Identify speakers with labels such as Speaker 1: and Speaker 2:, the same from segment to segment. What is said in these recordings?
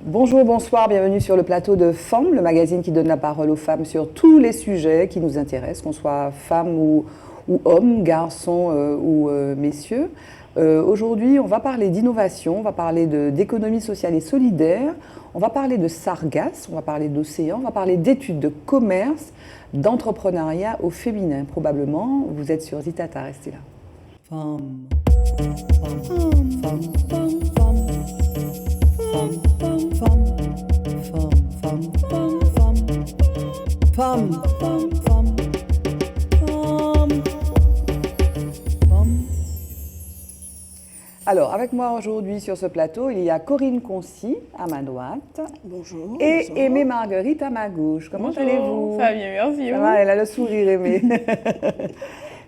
Speaker 1: Bonjour, bonsoir, bienvenue sur le plateau de Femmes, le magazine qui donne la parole aux femmes sur tous les sujets qui nous intéressent, qu'on soit femmes ou hommes, garçons ou messieurs. Aujourd'hui, on va parler d'innovation, on va parler d'économie sociale et solidaire, on va parler de sargasses, on va parler d'océan, on va parler d'études de commerce, d'entrepreneuriat au féminin. Probablement, vous êtes sur Zitata, restez là. Femmes. Alors, avec moi aujourd'hui sur ce plateau, il y a Corinne Concy à ma droite.
Speaker 2: Bonjour.
Speaker 1: Et
Speaker 2: bonjour.
Speaker 1: Aimée Marguerite à ma gauche. Comment allez-vous?
Speaker 3: Ça va bien, merci.
Speaker 1: Ça va, elle a le sourire, Aimée.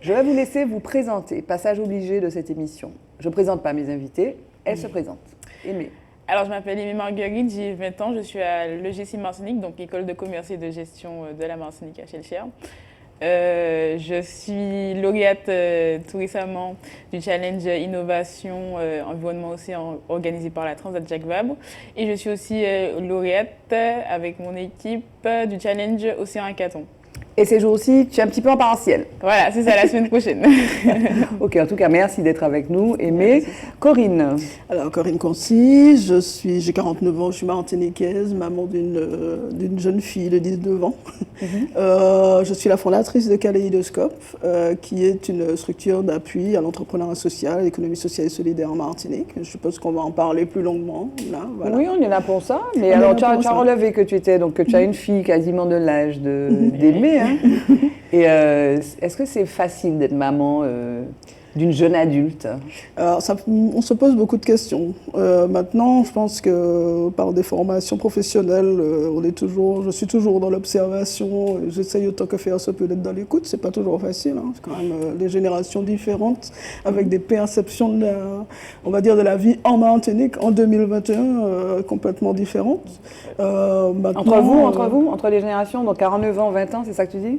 Speaker 1: Je vais vous laisser vous présenter, passage obligé de cette émission. Je ne présente pas mes invités, elles se présentent. Aimée.
Speaker 3: Alors, je m'appelle Aimée Marguerite, j'ai 20 ans, je suis à l'EGC Martinique, donc École de commerce et de gestion de la Martinique à Chelcher. Je suis lauréate tout récemment du challenge Innovation Environnement Océan organisé par la Transat Jacques Vabre. Et je suis aussi lauréate avec mon équipe du challenge Océan Hackathon.
Speaker 1: Et ces jours-ci, tu es un petit peu en partiel.
Speaker 3: Voilà, c'est ça, la semaine prochaine.
Speaker 1: Ok, en tout cas, merci d'être avec nous. Aimée. Corinne.
Speaker 2: Alors, Corinne Concy, j'ai 49 ans, je suis martiniquaise, maman d'une jeune fille de 19 ans. Je suis la fondatrice de Kaléidoscope, qui est une structure d'appui à l'entrepreneuriat social, à l'économie sociale et solidaire en Martinique. Je suppose qu'on va en parler plus longuement. Là, voilà.
Speaker 1: Oui, on est là pour ça. Mais alors, tu as relevé que tu as une fille quasiment de l'âge d'Aimée. Et est-ce que c'est facile d'être maman d'une jeune adulte?
Speaker 2: Alors, on se pose beaucoup de questions. Maintenant, je pense que par des formations professionnelles, je suis toujours dans l'observation. J'essaye autant que faire se peut d'être dans l'écoute. C'est pas toujours facile. Hein. C'est quand même des générations différentes avec des perceptions on va dire, de la vie en Martinique en 2021 complètement différentes.
Speaker 1: Entre les générations, donc 49 ans, 20 ans, c'est ça que tu dis?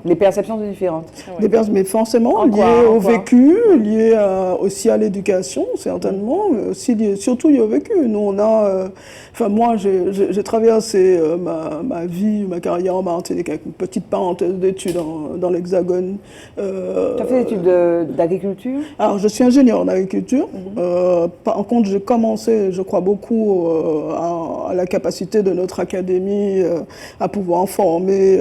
Speaker 1: Les perceptions sont différentes.
Speaker 2: Ouais. Mais forcément liées au vécu, liées aussi à l'éducation, certainement, mais aussi surtout liées au vécu. Nous, on a... moi, j'ai traversé ma vie, ma carrière en Martinique avec une petite parenthèse d'études dans l'Hexagone.
Speaker 1: Tu as fait des études d'agriculture?
Speaker 2: Alors, je suis ingénieur en agriculture. Par contre, j'ai commencé, je crois beaucoup à la capacité de notre académie à pouvoir former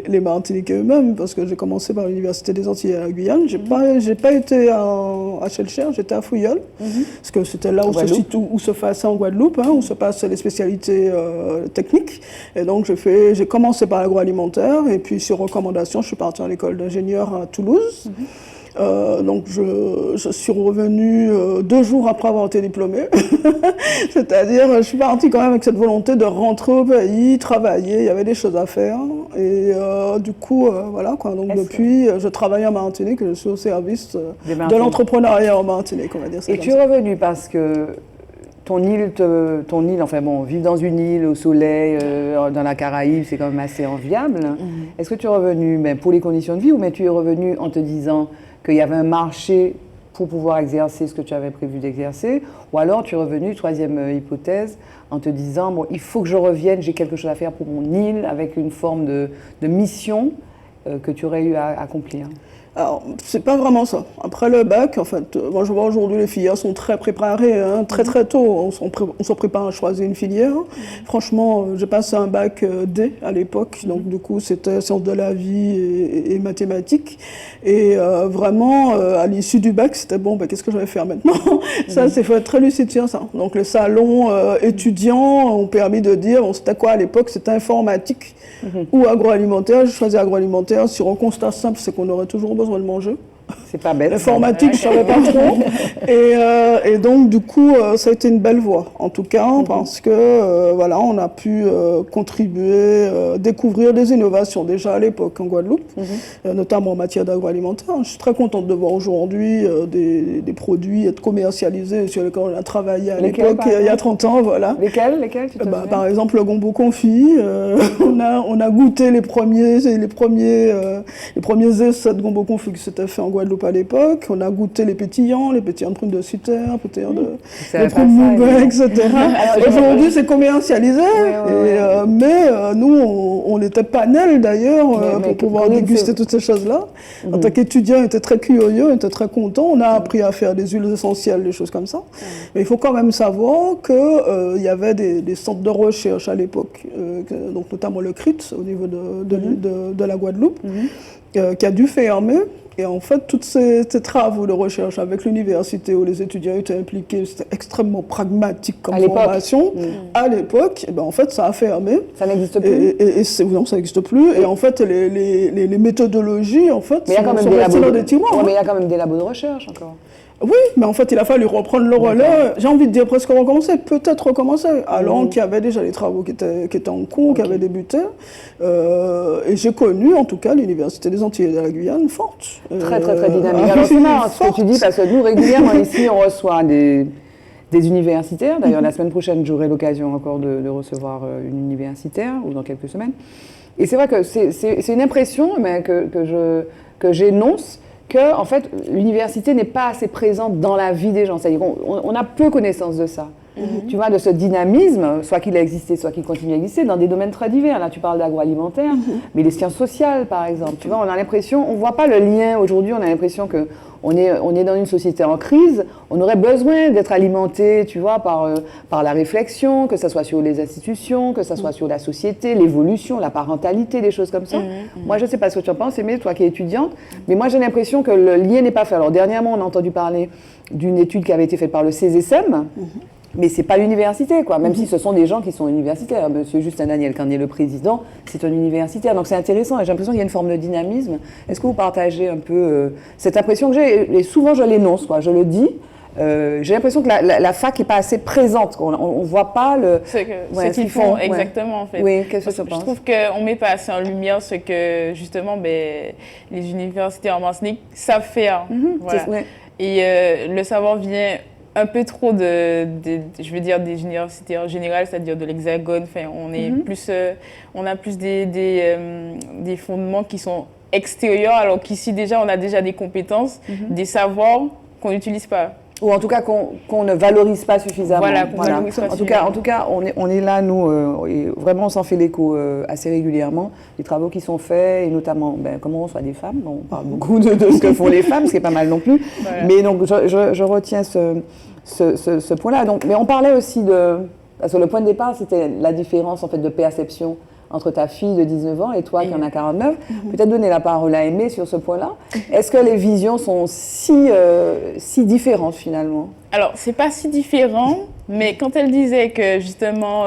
Speaker 2: les Martiniquais eux-mêmes, parce que j'ai commencé par l'Université des Antilles à la Guyane. J'ai pas été à Chelcher, j'étais à Fouilleul, parce que c'était là où se passait en Guadeloupe, où se passent les spécialités techniques. Et donc j'ai commencé par l'agroalimentaire, et puis sur recommandation, je suis partie à l'école d'ingénieur à Toulouse. Donc je suis revenue 2 jours après avoir été diplômée. C'est-à-dire, je suis partie quand même avec cette volonté de rentrer au pays, travailler, il y avait des choses à faire. Et du coup, voilà quoi. Donc depuis, je travaille en Martinique, je suis au service de l'entrepreneuriat en Martinique, on va dire ça.
Speaker 1: Et tu es revenue parce que ton île, enfin bon, vivre dans une île au soleil, dans la Caraïbe, c'est quand même assez enviable. Est-ce que tu es revenue pour les conditions de vie, ou tu es revenue en te disant qu'il y avait un marché pour pouvoir exercer ce que tu avais prévu d'exercer, ou alors tu es revenu, troisième hypothèse, en te disant, bon, il faut que je revienne, j'ai quelque chose à faire pour mon île, avec une forme de mission que tu aurais eu à accomplir?
Speaker 2: Alors, c'est pas vraiment ça. Après le bac, en fait, moi je vois aujourd'hui les filières sont très préparées, très très tôt. On se prépare à choisir une filière. Franchement, j'ai passé un bac D à l'époque, donc du coup c'était sciences de la vie et mathématiques. Et vraiment, à l'issue du bac, c'était bon, qu'est-ce que je vais faire maintenant? Ça, c'est faut être très lucide sur ça. Donc les salons étudiants ont permis de dire, c'était quoi à l'époque? C'était informatique ou agroalimentaire. J'ai choisi agroalimentaire sur un constat simple, c'est qu'on aurait toujours besoin de manger.
Speaker 1: C'est pas bête.
Speaker 2: L'informatique, je ne savais pas trop. Et donc, du coup, ça a été une belle voie, en tout cas, parce que, voilà, on a pu contribuer, découvrir des innovations déjà à l'époque en Guadeloupe, notamment en matière d'agroalimentaire. Je suis très contente de voir aujourd'hui des produits être commercialisés sur lesquels on a travaillé à l'époque, il y a 30 ans, voilà.
Speaker 1: Lesquels tu te souviens?
Speaker 2: Par exemple, le gombo confit. On a goûté les premiers essais de gombo confit qui s'étaient fait en Guadeloupe à l'époque. On a goûté les pétillants de prunes de Sutter, pétillants de
Speaker 1: prunes
Speaker 2: de Moubet, etc. Aujourd'hui, c'est commercialisé, mais nous, on était panel d'ailleurs pour pouvoir déguster toutes ces choses-là. En tant qu'étudiant, on était très curieux, on était très content. On a appris à faire des huiles essentielles, des choses comme ça. Mais il faut quand même savoir qu'il y avait des centres de recherche à l'époque, donc notamment le CRIT au niveau de la Guadeloupe, qui a dû fermer. Et en fait, tous ces travaux de recherche avec l'université où les étudiants étaient impliqués, c'était extrêmement pragmatique comme formation. À l'époque, et ben en fait, ça a fermé.
Speaker 1: Ça n'existe plus.
Speaker 2: Non, ça n'existe plus. Et en fait, les méthodologies, en fait,
Speaker 1: sont
Speaker 2: restées dans des tiroirs.
Speaker 1: Mais il y a quand même des labos de recherche encore.
Speaker 2: Oui, mais en fait, il a fallu reprendre le relais. J'ai envie de dire presque recommencer, peut-être recommencer, alors qu'il y avait déjà les travaux qui étaient en cours, qui avaient débuté. Et j'ai connu, en tout cas, l'Université des Antilles et de la Guyane forte.
Speaker 1: Très, très, très dynamique. Alors, c'est marrant ce que tu dis, parce que nous, régulièrement, ici, on reçoit des universitaires. D'ailleurs, la semaine prochaine, j'aurai l'occasion encore de recevoir une universitaire, ou dans quelques semaines. Et c'est vrai que c'est une impression que j'énonce, que en fait, l'université n'est pas assez présente dans la vie des gens. C'est-à-dire qu'on a peu connaissance de ça. Tu vois, de ce dynamisme, soit qu'il a existé, soit qu'il continue à exister, dans des domaines très divers. Là, tu parles d'agroalimentaire, mais les sciences sociales, par exemple. Tu vois, on a l'impression, on ne voit pas le lien aujourd'hui, on a l'impression qu'on est dans une société en crise, on aurait besoin d'être alimenté, tu vois, par la réflexion, que ce soit sur les institutions, que ce soit sur la société, l'évolution, la parentalité, des choses comme ça. Moi, je ne sais pas ce que tu en penses, Aimée, toi qui es étudiante, mais moi, j'ai l'impression que le lien n'est pas fait. Alors, dernièrement, on a entendu parler d'une étude qui avait été faite par le CESESEM, mais ce n'est pas l'université, quoi. Même si ce sont des gens qui sont universitaires. Monsieur Justin Daniel Carnier, le président, c'est un universitaire. Donc c'est intéressant et j'ai l'impression qu'il y a une forme de dynamisme. Est-ce que vous partagez un peu cette impression que j'ai? Et souvent je l'énonce, quoi. Je le dis. J'ai l'impression que la fac n'est pas assez présente. On ne voit pas
Speaker 3: ce qu'ils font exactement, en fait.
Speaker 1: Oui, qu'est-ce que tu penses?
Speaker 3: Je trouve qu'on ne met pas assez en lumière ce que, justement, les universités en Martinique savent faire. Voilà. Et le savoir vient un peu trop je veux dire, des universités en général, c'est-à-dire de l'Hexagone. Enfin, on a plus des fondements qui sont extérieurs, alors qu'ici, déjà, on a déjà des compétences, des savoirs qu'on n'utilise pas.
Speaker 1: Ou en tout cas qu'on ne valorise pas suffisamment.
Speaker 3: Voilà, qu'on valorise pas
Speaker 1: En tout cas, on est là, nous, et vraiment on s'en fait l'écho assez régulièrement, les travaux qui sont faits, et notamment comment on reçoit des femmes. Bon, on parle beaucoup de ce que font les femmes, ce qui est pas mal non plus. Voilà. Mais donc je retiens ce point-là. Mais on parlait aussi parce que le point de départ, c'était la différence en fait de perception entre ta fille de 19 ans et toi qui en as 49. Peut-être donner la parole à Aimée sur ce point-là. Est-ce que les visions sont si différentes finalement? Alors,
Speaker 3: c'est pas si différent, mais quand elle disait que justement,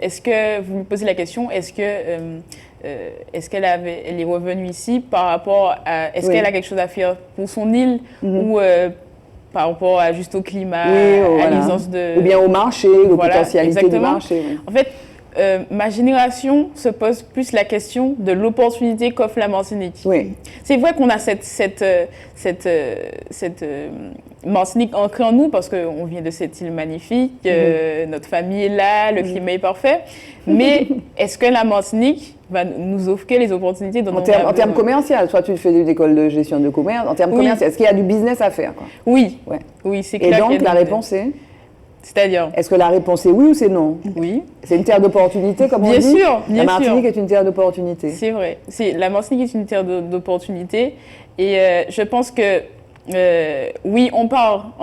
Speaker 3: est-ce que, vous lui posez la question, est-ce qu'elle est revenue ici par rapport à, est-ce qu'elle a quelque chose à faire pour son île ou par rapport juste au climat, à l'usance de...
Speaker 1: Ou bien au marché, aux potentialités du marché. Oui.
Speaker 3: En fait, ma génération se pose plus la question de l'opportunité qu'offre la Martinique.
Speaker 1: Oui.
Speaker 3: C'est vrai qu'on a cette Martinique ancrée en nous parce qu'on vient de cette île magnifique, notre famille est là, le climat est parfait. Mais est-ce que la Martinique va nous offrir les opportunités
Speaker 1: en termes commerciaux? Soit tu fais une école de gestion de commerce, en termes commerciaux, est-ce qu'il y a du business à faire, quoi?
Speaker 3: Oui, c'est clair.
Speaker 1: Et donc la réponse est?
Speaker 3: C'est-à-dire?
Speaker 1: Est-ce que la réponse est oui ou c'est non?
Speaker 3: Oui.
Speaker 1: C'est une terre d'opportunité, comme on dit?
Speaker 3: Bien sûr.
Speaker 1: La Martinique est une terre d'opportunité.
Speaker 3: C'est vrai. La Martinique est une terre d'opportunité. Et je pense que, oui, on part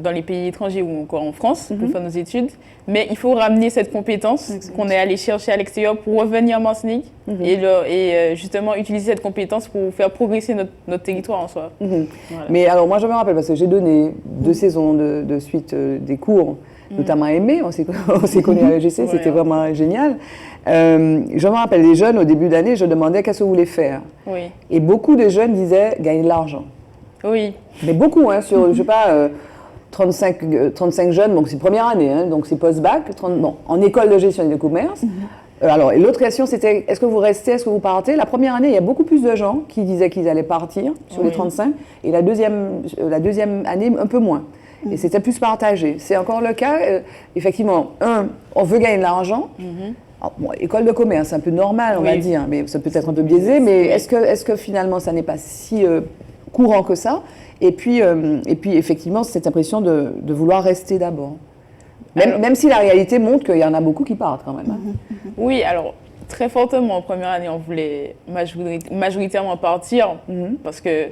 Speaker 3: dans les pays étrangers ou encore en France pour faire nos études, mais il faut ramener cette compétence qu'on est allé chercher à l'extérieur pour revenir en Martinique et justement utiliser cette compétence pour faire progresser notre territoire en soi. Voilà.
Speaker 1: Mais alors moi je me rappelle, parce que j'ai donné 2 saisons de suite des cours, notamment à Aimée, on s'est connus à l'EGC, c'était vraiment génial. Je me rappelle, les jeunes, au début d'année, je demandais qu'est-ce que vous voulez faire.
Speaker 3: Oui.
Speaker 1: Et beaucoup de jeunes disaient gagner de l'argent.
Speaker 3: Oui.
Speaker 1: Mais beaucoup, sur, je sais pas, 35 jeunes, donc c'est première année, donc c'est post-bac, en école de gestion et de commerce. Alors, et l'autre question, c'était est-ce que vous restez, est-ce que vous partez? La première année, il y a beaucoup plus de gens qui disaient qu'ils allaient partir sur les 35, et la deuxième année, un peu moins. Et c'était plus partagé. C'est encore le cas, effectivement, on veut gagner de l'argent. École de commerce, c'est un peu normal, on va dire, mais ça peut être un peu biaisé, mais est-ce que finalement, ça n'est pas si courant que ça. Et puis effectivement, cette impression de vouloir rester d'abord. Même si la réalité montre qu'il y en a beaucoup qui partent quand même. Hein.
Speaker 3: Oui, alors très fortement, en première année, on voulait majoritairement partir parce que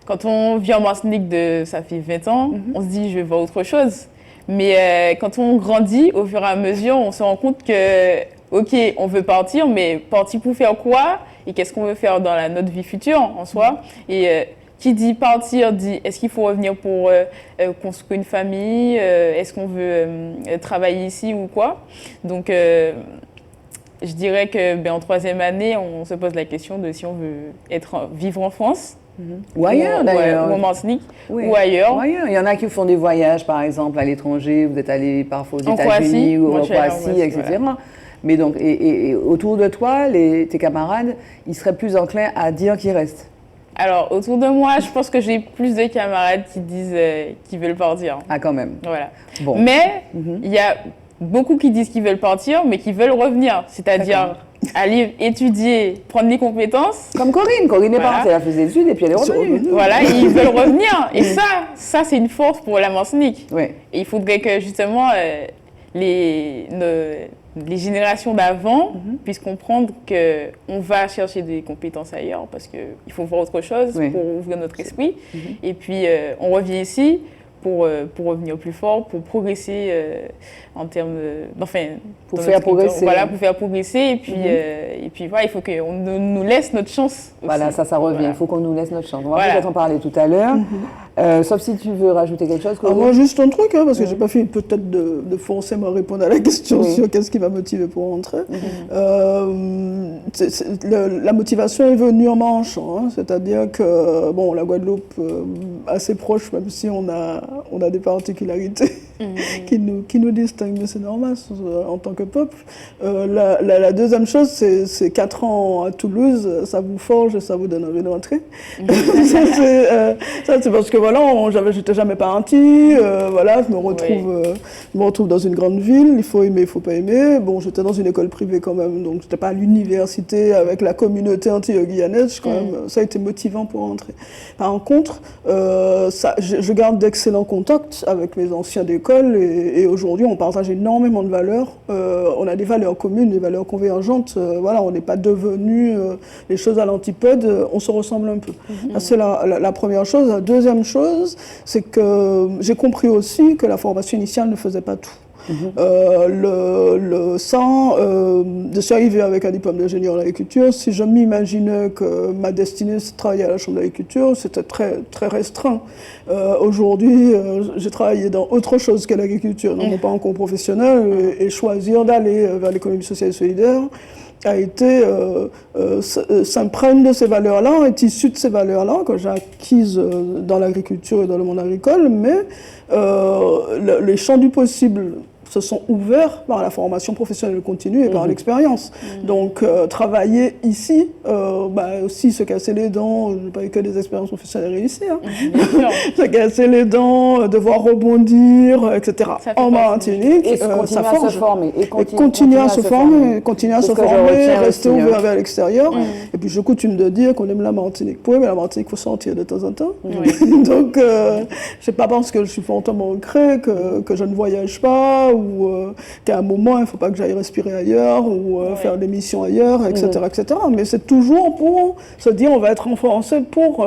Speaker 3: quand on vit en Martinique ça fait 20 ans, on se dit je vais voir autre chose. Mais quand on grandit, au fur et à mesure, on se rend compte que, ok, on veut partir, mais partir pour faire quoi? Et qu'est-ce qu'on veut faire dans notre vie future en soi? Et qui dit partir dit est-ce qu'il faut revenir pour construire une famille? Est-ce qu'on veut travailler ici ou quoi? Donc, je dirais que en troisième année, on se pose la question de si on veut vivre en France.
Speaker 1: Ou ailleurs d'ailleurs.
Speaker 3: Ou en Martinique,
Speaker 1: oui.
Speaker 3: ou ailleurs.
Speaker 1: Il y en a qui font des voyages, par exemple, à l'étranger. Vous êtes allé parfois aux États-Unis ou en Croatie, etc. Voilà. Mais donc, et autour de toi, tes camarades, ils seraient plus enclins à dire qu'ils restent.
Speaker 3: Alors, autour de moi, je pense que j'ai plus de camarades qui disent qu'ils veulent partir.
Speaker 1: Ah, quand même.
Speaker 3: Voilà. Bon. Mais il y a beaucoup qui disent qu'ils veulent partir, mais qui veulent revenir. C'est-à-dire aller étudier, prendre des compétences.
Speaker 1: Comme Corinne. Corinne est partie, elle a fait des études et puis elle est revenue.
Speaker 3: Voilà, et ils veulent revenir. Et ça c'est une force pour la Martinique.
Speaker 1: Oui.
Speaker 3: Et il faudrait que justement les générations d'avant puissent comprendre qu'on va chercher des compétences ailleurs parce qu'il faut voir autre chose pour ouvrir notre esprit. Et puis on revient ici pour revenir plus fort, pour progresser en termes
Speaker 1: pour faire progresser.
Speaker 3: Voilà, pour faire progresser. Et puis voilà, il faut qu'on nous laisse notre chance aussi.
Speaker 1: Voilà, ça revient. Voilà. Il faut qu'on nous laisse notre chance. On va peut-être en parler tout à l'heure. Sauf si tu veux rajouter quelque chose.
Speaker 2: Moi, juste un truc, parce que j'ai pas fini peut-être de forcément répondre à la question sur qu'est-ce qui m'a motivé pour rentrer. La motivation est venue en marchant, hein, c'est-à-dire que la Guadeloupe assez proche, même si on a des particularités qui nous distinguent, mais c'est normal en tant que peuple. La deuxième chose, c'est 4 ans à Toulouse, ça vous forge et ça vous donne envie de rentrer. Ça, c'est parce que j'étais jamais partie, je me retrouve dans une grande ville, il faut aimer, il faut pas aimer. Bon, j'étais dans une école privée quand même, donc j'étais pas à l'université avec la communauté antillo-guyanaise, quand même, ça a été motivant pour rentrer. Par contre, je garde d'excellents contacts avec mes anciens d'école et aujourd'hui on partage énormément de valeurs, on a des valeurs communes, des valeurs convergentes, on n'est pas devenus les choses à l'antipode, on se ressemble un peu. C'est la première chose. La deuxième chose, c'est que j'ai compris aussi que la formation initiale ne faisait pas tout. Je suis arrivée avec un diplôme d'ingénieur en agriculture. Si je m'imaginais que ma destinée c'est de travailler à la Chambre d'agriculture, c'était très, très restreint. Aujourd'hui, j'ai travaillé dans autre chose que l'agriculture, dans mon parcours professionnel, et choisir d'aller vers l'économie sociale et solidaire a été s'imprègne de ces valeurs-là, est issu de ces valeurs-là que j'ai acquises dans l'agriculture et dans le monde agricole, mais les champs du possible se sont ouverts par la formation professionnelle continue et par l'expérience. Donc, travailler ici, aussi se casser les dents, je n'ai pas eu que des expériences professionnelles réussies, se casser les dents, devoir rebondir, etc. En Martinique,
Speaker 1: et ça forge. À se former.
Speaker 2: Et continuer à se former, rester ouvert vers l'extérieur. Et puis, j'ai coutume de dire qu'on aime la Martinique. Pour aimer la Martinique, il faut sortir de temps en temps. Donc, je sais pas parce que je suis fortement ancrée, que je ne voyage pas, ou qu'à un moment, il ne faut pas que j'aille respirer ailleurs, ou faire des missions ailleurs, etc. etc. Mais c'est toujours pour se dire on va être renforcé pour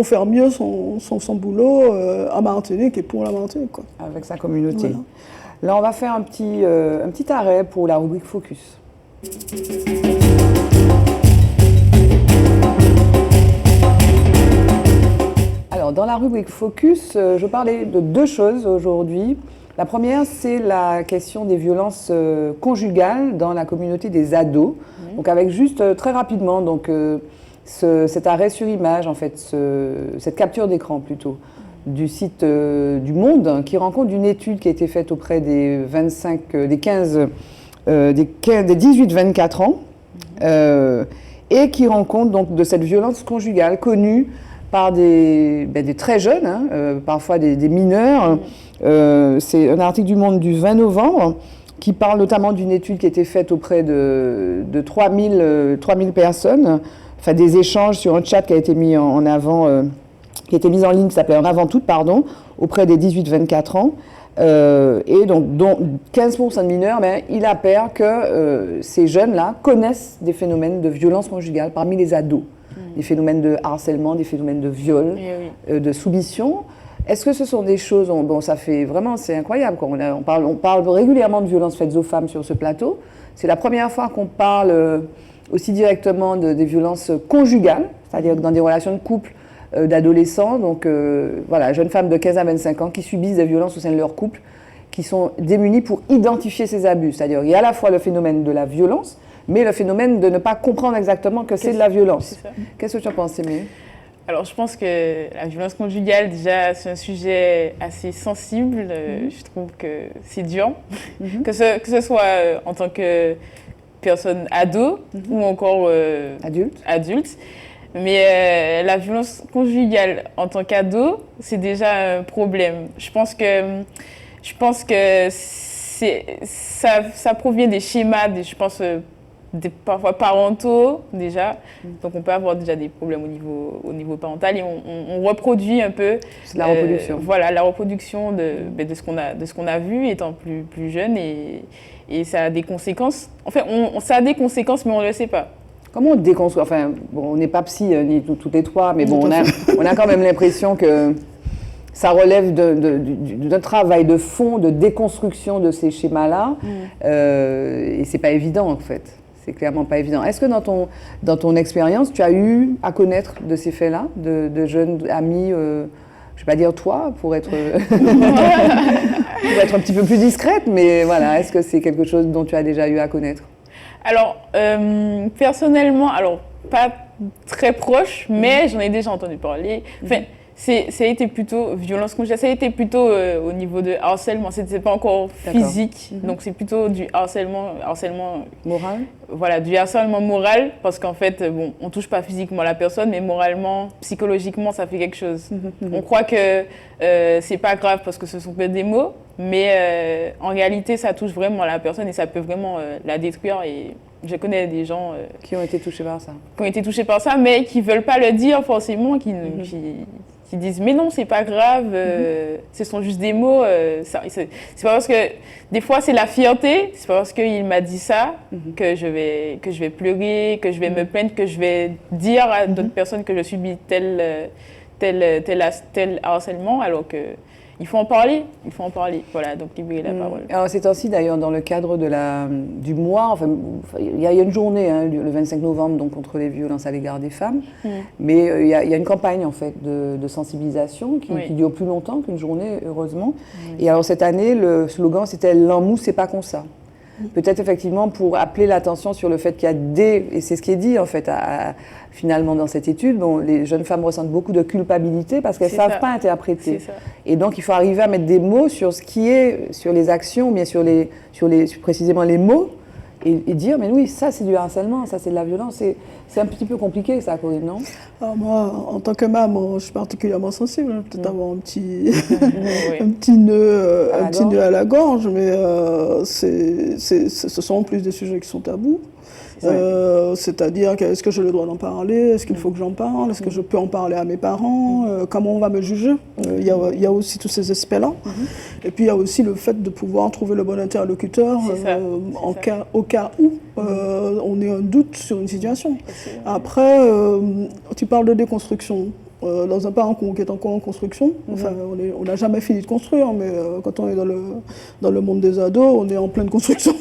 Speaker 2: faire mieux son boulot à Martinique et pour la Martinique. Quoi.
Speaker 1: Avec sa communauté. Voilà. Là, on va faire un petit arrêt pour la rubrique Focus. Alors, dans la rubrique Focus, je parlais de 2 choses aujourd'hui. La première, c'est la question des violences conjugales dans la communauté des ados. Donc avec juste très rapidement cet arrêt sur image, en fait, cette capture d'écran plutôt, du site du Monde, qui rend compte d'une étude qui a été faite auprès des 18-24 ans, et qui rend compte donc de cette violence conjugale connue par des très jeunes, parfois des mineurs. C'est un article du Monde du 20 novembre qui parle notamment d'une étude qui a été faite auprès de 3000 personnes, des échanges sur un chat qui a été mis en avant qui était mise en ligne, qui s'appelait En avant toute, pardon, auprès des 18-24 ans. Et donc, dont 15% de mineurs, mais il appert que ces jeunes-là connaissent des phénomènes de violence conjugale parmi les ados. Des phénomènes de harcèlement, des phénomènes de viol, de soumission. Est-ce que ce sont des choses, bon, ça fait vraiment, c'est incroyable, quoi. On parle régulièrement de violences faites aux femmes sur ce plateau. C'est la première fois qu'on parle aussi directement des violences conjugales, c'est-à-dire dans des relations de couple d'adolescents, donc voilà, jeunes femmes de 15 à 25 ans qui subissent des violences au sein de leur couple, qui sont démunies pour identifier ces abus. C'est-à-dire il y a à la fois le phénomène de la violence, mais le phénomène de ne pas comprendre exactement que c'est de la violence. Qu'est-ce que tu en penses, Aimée ?
Speaker 3: Alors, je pense que la violence conjugale, déjà, c'est un sujet assez sensible. Je trouve que c'est dur, que ce soit en tant que personne ado ou encore adulte. Mais la violence conjugale en tant qu'ado, c'est déjà un problème. Je pense que ça provient des schémas, parfois parentaux déjà, donc on peut avoir déjà des problèmes au niveau parental et on reproduit un peu
Speaker 1: la reproduction.
Speaker 3: Voilà, la reproduction de ce qu'on a vu étant plus jeune et ça a des conséquences. Enfin, ça a des conséquences, mais on ne le sait pas.
Speaker 1: Comment on déconstruit ? Enfin, bon, on n'est pas psy ni toutes les trois, mais bon, on a quand même l'impression que ça relève d'un travail de fond, de déconstruction de ces schémas-là, et c'est pas évident en fait. C'est clairement pas évident. Est-ce que dans ton expérience, tu as eu à connaître de ces faits-là, de jeunes amis, je ne vais pas dire toi, pour être un petit peu plus discrète, mais voilà, est-ce que c'est quelque chose dont tu as déjà eu à connaître ?
Speaker 3: Alors, personnellement, pas très proche, mais j'en ai déjà entendu parler. Enfin, ça a été plutôt violence conjugale, ça a été plutôt au niveau de harcèlement, c'était pas encore physique, donc c'est plutôt du harcèlement
Speaker 1: moral.
Speaker 3: Voilà, du harcèlement moral, parce qu'en fait, bon, on touche pas physiquement la personne, mais moralement, psychologiquement, ça fait quelque chose. On croit que c'est pas grave parce que ce sont que des mots, mais en réalité, ça touche vraiment la personne et ça peut vraiment la détruire. Et je connais des gens
Speaker 1: qui ont été touchés par ça.
Speaker 3: Qui ont été touchés par ça, mais qui veulent pas le dire forcément, qui disent mais non, c'est pas grave, ce sont juste des mots. C'est pas parce que des fois c'est la fierté, c'est pas parce qu'il m'a dit ça que je vais pleurer, que je vais me plaindre, que je vais dire à d'autres personnes que je subis tel harcèlement, alors que il faut en parler. Voilà, donc libérer la parole.
Speaker 1: Alors c'est ainsi d'ailleurs dans le cadre du mois, enfin il y a une journée, le 25 novembre, donc contre les violences à l'égard des femmes, mais il y a une campagne en fait de sensibilisation qui dure plus longtemps qu'une journée, heureusement. Et alors cette année, le slogan c'était « L'amour, c'est pas comme ça ». Peut-être effectivement pour appeler l'attention sur le fait qu'il y a et c'est ce qui est dit en fait finalement dans cette étude, bon, les jeunes femmes ressentent beaucoup de culpabilité parce qu'elles ne savent pas interpréter. Et donc il faut arriver à mettre des mots sur ce qui est, sur les actions, bien sur précisément les mots, et dire mais oui, ça c'est du harcèlement, ça c'est de la violence. C'est un petit peu compliqué ça, Corinne, non ?
Speaker 2: Alors moi, en tant que maman, je suis particulièrement sensible, peut-être avoir un petit nœud à la gorge, mais ce sont en plus des sujets qui sont tabous. C'est-à-dire, est-ce que j'ai le droit d'en parler? Est-ce qu'il faut que j'en parle? Est-ce que je peux en parler à mes parents? Comment on va me juger? Il y a aussi tous ces aspects-là. Et puis il y a aussi le fait de pouvoir trouver le bon interlocuteur au cas où on ait un doute sur une situation. Après, tu parles de déconstruction. Dans un parent qui est encore en construction, enfin, on n'a jamais fini de construire, mais quand on est dans le monde des ados, on est en pleine construction.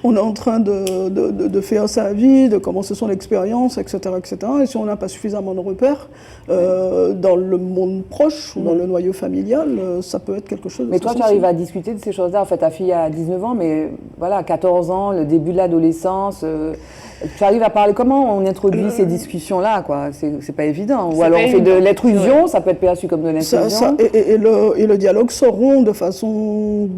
Speaker 2: On est en train de faire sa vie, de commencer son expérience, etc., etc. Et si on n'a pas suffisamment de repères dans le monde proche ou dans le noyau familial, ça peut être quelque chose de
Speaker 1: Mais toi, tu arrives à discuter de ces choses-là. En fait, ta fille a 19 ans, mais voilà, 14 ans, le début de l'adolescence. Tu arrives à parler, comment on introduit ces discussions-là, quoi? C'est pas évident. Ou alors on fait de l'intrusion, ça peut être perçu comme de l'intrusion.
Speaker 2: Et le dialogue se rompt de façon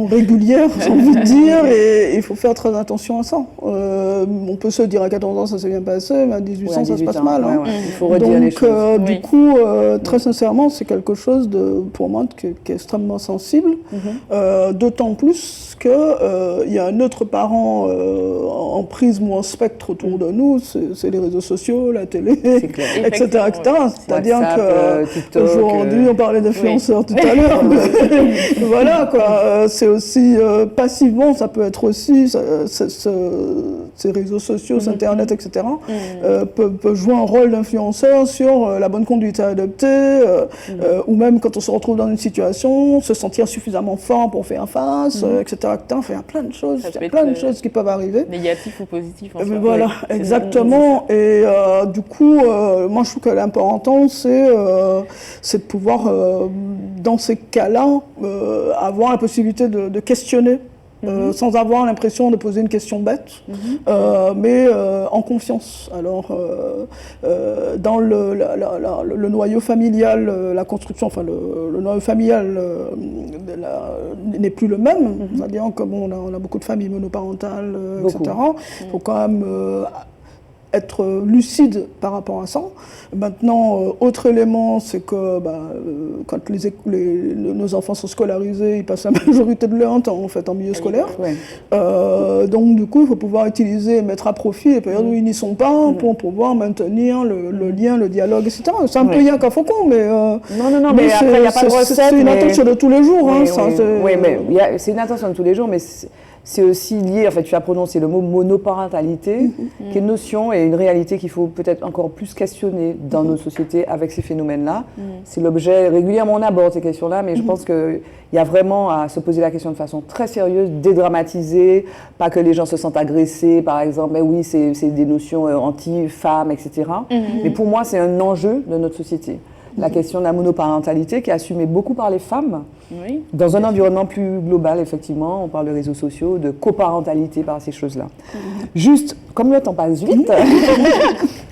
Speaker 2: régulière, j'ai envie de dire, et il faut faire très attention à ça. On peut se dire à 14 ans ça s'est bien passé, mais à 18 ans ça se passe mal.
Speaker 1: Ouais. Il faut redire les choses.
Speaker 2: Donc, du coup, très sincèrement, c'est quelque chose pour moi qui est extrêmement sensible, d'autant plus qu'il y a un autre parent en prisme ou en spectre autour de nous, c'est les réseaux sociaux, la télé, etc. C'est-à-dire qu'aujourd'hui, on parlait d'influenceurs tout à l'heure, voilà quoi, c'est aussi passivement, ça peut être aussi, ces réseaux sociaux, Internet, etc., peuvent jouer un rôle d'influenceur sur la bonne conduite à adopter, ou même quand on se retrouve dans une situation, se sentir suffisamment fort pour faire face, etc. Enfin, il y a plein de choses, qui peuvent arriver.
Speaker 3: Négatif ou positif.
Speaker 2: Voilà, exactement. Et du coup, moi je trouve que l'important, c'est de pouvoir, dans ces cas-là, avoir la possibilité de questionner. Sans avoir l'impression de poser une question bête, mais en confiance. Alors, dans le noyau familial, la construction, enfin le noyau familial n'est plus le même. C'est-à-dire que bon, on a beaucoup de familles monoparentales, etc. Il faut quand même être lucide par rapport à ça. Maintenant, autre élément, c'est que quand nos enfants sont scolarisés, ils passent la majorité de leur temps en fait en milieu scolaire. Donc du coup, il faut pouvoir utiliser et mettre à profit les périodes où ils n'y sont pas pour pouvoir maintenir le lien, le dialogue, etc. C'est un peu rien qu'à Faucon, mais
Speaker 1: mais après il n'y a pas de recette.
Speaker 2: C'est une attention de tous les jours.
Speaker 1: C'est une attention de tous les jours, mais c'est aussi lié, en fait, tu as prononcé le mot monoparentalité, qui est une notion et une réalité qu'il faut peut-être encore plus questionner dans nos sociétés avec ces phénomènes-là. C'est l'objet, régulièrement on aborde ces questions-là, mais je pense qu'il y a vraiment à se poser la question de façon très sérieuse, dédramatiser, pas que les gens se sentent agressés, par exemple, mais oui, c'est des notions anti-femmes, etc. Mais pour moi, c'est un enjeu de notre société. La question de la monoparentalité qui est assumée beaucoup par les femmes, dans un environnement plus global, effectivement. On parle de réseaux sociaux, de coparentalité par ces choses-là. Juste, comme le temps passe vite,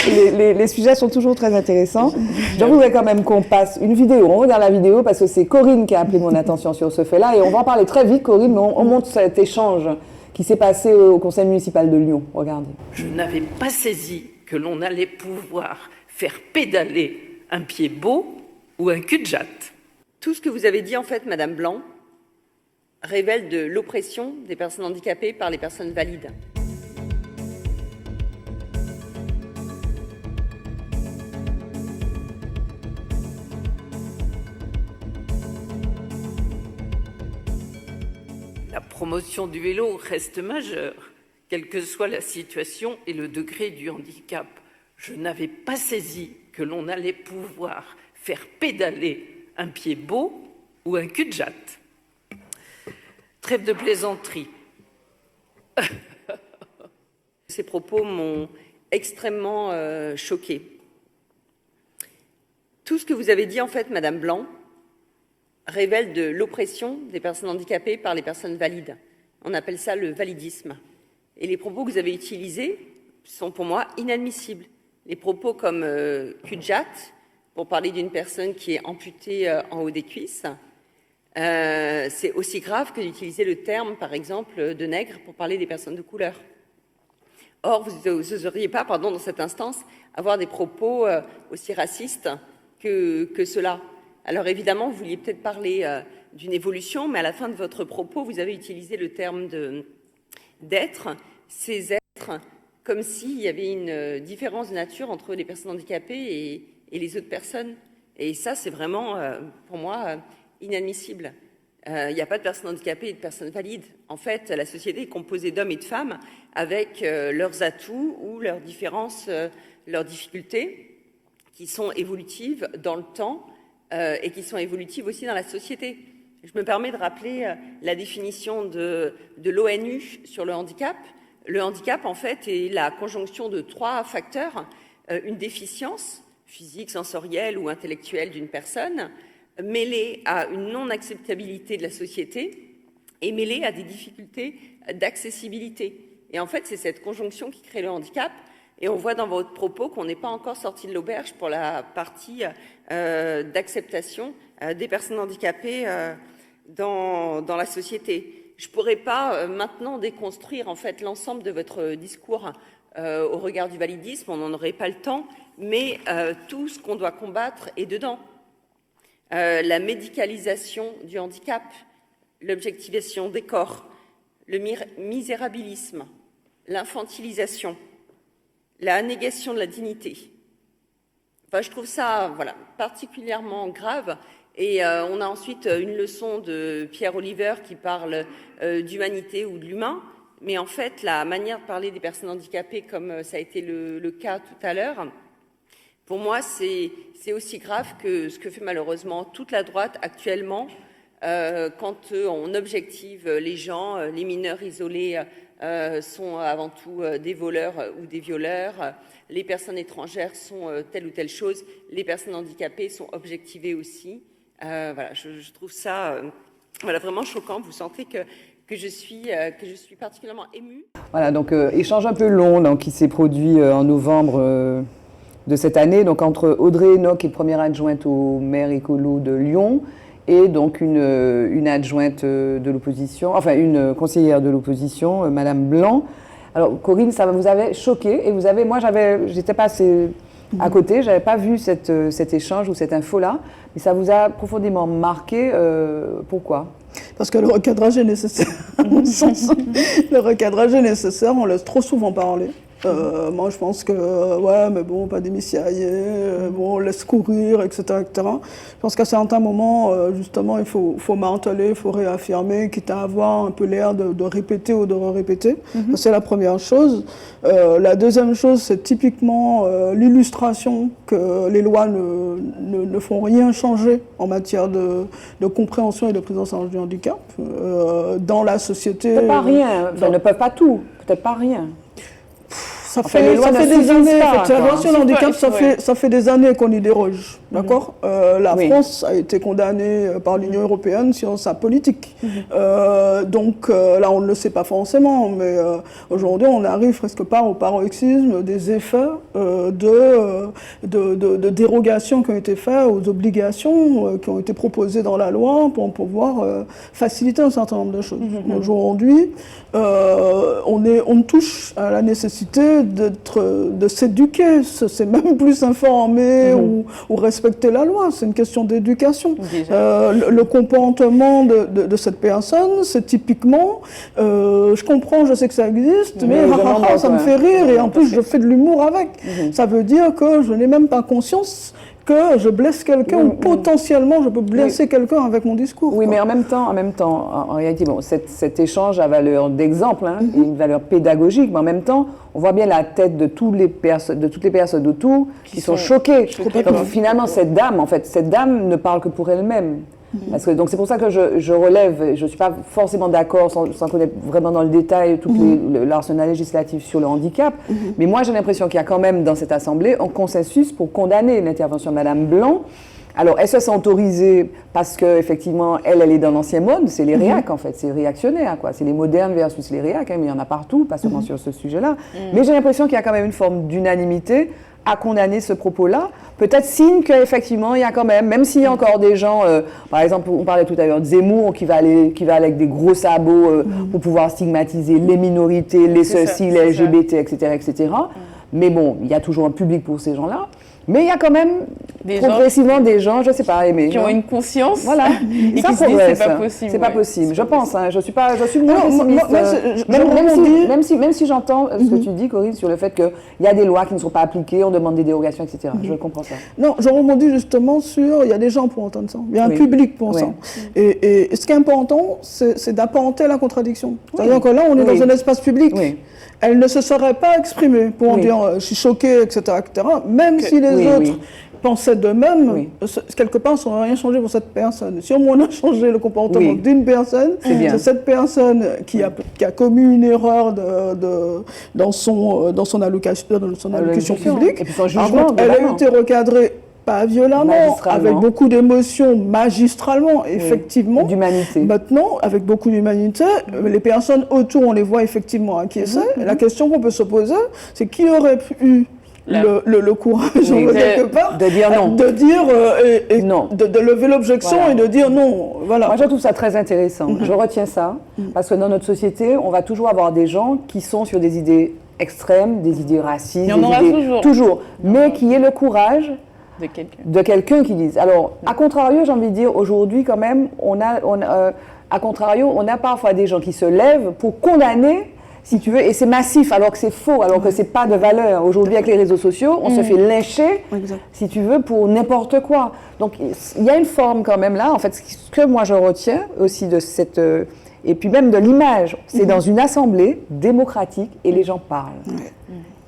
Speaker 1: les sujets sont toujours très intéressants. Je voudrais quand même qu'on passe une vidéo. On regarde la vidéo parce que c'est Corinne qui a appelé mon attention sur ce fait-là. Et on va en parler très vite, Corinne, mais on montre cet échange qui s'est passé au conseil municipal de Lyon. Regardez.
Speaker 4: Je n'avais pas saisi que l'on allait pouvoir faire pédaler un pied beau ou un cul-de-jatte.
Speaker 5: Tout ce que vous avez dit, en fait, Madame Blanc, révèle de l'oppression des personnes handicapées par les personnes valides.
Speaker 4: La promotion du vélo reste majeure, quelle que soit la situation et le degré du handicap. Je n'avais pas saisi que l'on allait pouvoir faire pédaler un pied beau ou un cul-de-jatte. Trêve de plaisanterie.
Speaker 5: Ces propos m'ont extrêmement choquée. Tout ce que vous avez dit, en fait, Madame Blanc, révèle de l'oppression des personnes handicapées par les personnes valides. On appelle ça le validisme. Et les propos que vous avez utilisés sont pour moi inadmissibles. Les propos comme cul-de-jatte, pour parler d'une personne qui est amputée en haut des cuisses, c'est aussi grave que d'utiliser le terme, par exemple, de nègre pour parler des personnes de couleur. Or, vous n'oseriez pas, dans cette instance, avoir des propos aussi racistes que cela. Alors évidemment, vous vouliez peut-être parler d'une évolution, mais à la fin de votre propos, vous avez utilisé le terme d'être, ces êtres, comme s'il y avait une différence de nature entre les personnes handicapées et les autres personnes. Et ça, c'est vraiment, pour moi, inadmissible. Il n'y a pas de personnes handicapées et de personnes valides. En fait, la société est composée d'hommes et de femmes avec leurs atouts ou leurs différences, leurs difficultés, qui sont évolutives dans le temps et qui sont évolutives aussi dans la société. Je me permets de rappeler la définition de l'ONU sur le handicap. Le handicap, en fait, est la conjonction de 3 facteurs. Une déficience physique, sensorielle ou intellectuelle d'une personne, mêlée à une non-acceptabilité de la société et mêlée à des difficultés d'accessibilité. Et en fait, c'est cette conjonction qui crée le handicap. Et on voit dans votre propos qu'on n'est pas encore sorti de l'auberge pour la partie d'acceptation des personnes handicapées dans la société. je ne pourrais pas maintenant déconstruire en fait l'ensemble de votre discours au regard du validisme, on n'en aurait pas le temps, mais tout ce qu'on doit combattre est dedans. La médicalisation du handicap, l'objectivation des corps, le misérabilisme, l'infantilisation, la négation de la dignité. Enfin, je trouve ça particulièrement grave. Et on a ensuite une leçon de Pierre Oliver qui parle d'humanité ou de l'humain. Mais en fait, la manière de parler des personnes handicapées, comme ça a été le cas tout à l'heure, pour moi, c'est aussi grave que ce que fait malheureusement toute la droite actuellement quand on objective les gens, les mineurs isolés sont avant tout des voleurs ou des violeurs, les personnes étrangères sont telle ou telle chose, les personnes handicapées sont objectivées aussi. Je trouve ça vraiment choquant. Vous sentez que je suis particulièrement émue.
Speaker 1: Voilà, donc échange un peu long donc, qui s'est produit en novembre de cette année, donc entre Audrey Enoch, qui est première adjointe au maire écolo de Lyon, et donc une adjointe de l'opposition, enfin une conseillère de l'opposition, Madame Blanc. Alors Corinne, ça vous avait choqué, et j'étais passée à côté, j'avais pas vu cet échange ou cette info-là, mais ça vous a profondément marqué. Pourquoi ?
Speaker 2: Parce que le recadrage est nécessaire, à mon sens. Le recadrage est nécessaire, on laisse trop souvent parler. Moi, je pense que, mais bon, pas d'émissaillés, on laisse courir, etc., etc. Je pense qu'à certains moments, justement, il faut marteler, il faut réaffirmer, quitte à avoir un peu l'air de répéter ou de répéter. Ça, c'est la première chose. La deuxième chose, c'est typiquement l'illustration que les lois ne font rien changer en matière de compréhension et de prise en charge du handicap dans la société.
Speaker 1: Peut-être pas rien, enfin, ne peuvent pas tout, peut-être pas rien.
Speaker 2: Ça fait des années, la loi sur le handicap, ça fait des années qu'on y déroge, d'accord ? La France a été condamnée par l'Union européenne sur sa politique. Donc là, on ne le sait pas forcément, mais aujourd'hui, on arrive presque pas au paroxysme des effets de dérogations qui ont été faites aux obligations qui ont été proposées dans la loi pour pouvoir faciliter un certain nombre de choses. Aujourd'hui, on touche à la nécessité de s'éduquer, c'est même plus s'informer ou respecter la loi, c'est une question d'éducation. Le comportement de cette personne, c'est typiquement, je comprends, je sais que ça existe, mais ça me fait rire et en plus je fais de l'humour avec. Ça veut dire que je n'ai même pas conscience que je blesse quelqu'un ou potentiellement je peux blesser quelqu'un avec mon discours.
Speaker 1: Oui, mais en même temps, en réalité, bon, cet échange a valeur d'exemple, et une valeur pédagogique, mais en même temps, on voit bien la tête de toutes les personnes autour qui sont choquées. Donc finalement, cette dame ne parle que pour elle-même. Parce que, donc c'est pour ça que je relève, je ne suis pas forcément d'accord sans connaître vraiment dans le détail tout l'arsenal législatif sur le handicap, mais moi j'ai l'impression qu'il y a quand même dans cette Assemblée un consensus pour condamner l'intervention de Madame Blanc. Alors, est-ce que c'est autorisé parce qu'effectivement, elle est dans l'ancien mode, c'est les réacs en fait, c'est réactionnaire, quoi. C'est les modernes versus les réacs, mais il y en a partout, pas seulement sur ce sujet-là. Mais j'ai l'impression qu'il y a quand même une forme d'unanimité à condamner ce propos-là. Peut-être signe qu'effectivement, il y a quand même s'il y a encore des gens, par exemple, on parlait tout à l'heure de Zemmour, qui va aller avec des gros sabots pour pouvoir stigmatiser les minorités, les LGBT, etc., etc. Mais bon, il y a toujours un public pour ces gens-là. Mais il y a quand même progressivement des gens, je ne sais pas,
Speaker 3: qui ont une conscience,
Speaker 1: voilà.
Speaker 3: Et qui se disent c'est pas possible.
Speaker 1: C'est pas possible, je pense. Je suis moins pessimiste. Même si j'entends ce que tu dis, Corinne, sur le fait qu'il y a des lois qui ne sont pas appliquées, on demande des dérogations, etc. Je comprends ça.
Speaker 2: Non, je rebondis justement sur, il y a des gens pour entendre ça, il y a un public pour ça. Et ce qui est important, c'est d'apporter la contradiction. C'est-à-dire que là, on est dans un espace public. Elle ne se serait pas exprimée pour dire je suis choquée, etc., même si les autres pensaient d'eux-mêmes, quelque part, ça n'aurait rien changé pour cette personne. Si au moins on a changé le comportement d'une personne, c'est cette personne qui a commis une erreur dans son allocution publique.
Speaker 1: Et puis son jugement,
Speaker 2: elle a été recadrée. Pas violemment, avec beaucoup d'émotions, magistralement, effectivement.
Speaker 1: D'humanité.
Speaker 2: Maintenant, avec beaucoup d'humanité, les personnes autour, on les voit effectivement acquiescer. La question qu'on peut se poser, c'est qui aurait pu le courage, on veut, quelque part,
Speaker 1: de dire non.
Speaker 2: De dire
Speaker 1: non.
Speaker 2: De lever l'objection et de dire non. Voilà.
Speaker 1: Moi, je trouve ça très intéressant. Je retiens ça, parce que dans notre société, on va toujours avoir des gens qui sont sur des idées extrêmes, des idées racistes,
Speaker 3: Il y en aura
Speaker 1: toujours, mais qui aient le courage
Speaker 3: de
Speaker 1: quelqu'un qui dise. Alors, à contrario, j'ai envie de dire, aujourd'hui, quand même, à contrario, on a parfois des gens qui se lèvent pour condamner, si tu veux, et c'est massif, alors que c'est faux, alors que c'est pas de valeur. Aujourd'hui, avec les réseaux sociaux, on se fait lyncher, si tu veux, pour n'importe quoi. Donc, il y a une forme quand même là, en fait, ce que moi je retiens aussi de cette... et puis même de l'image, c'est dans une assemblée démocratique et les gens parlent.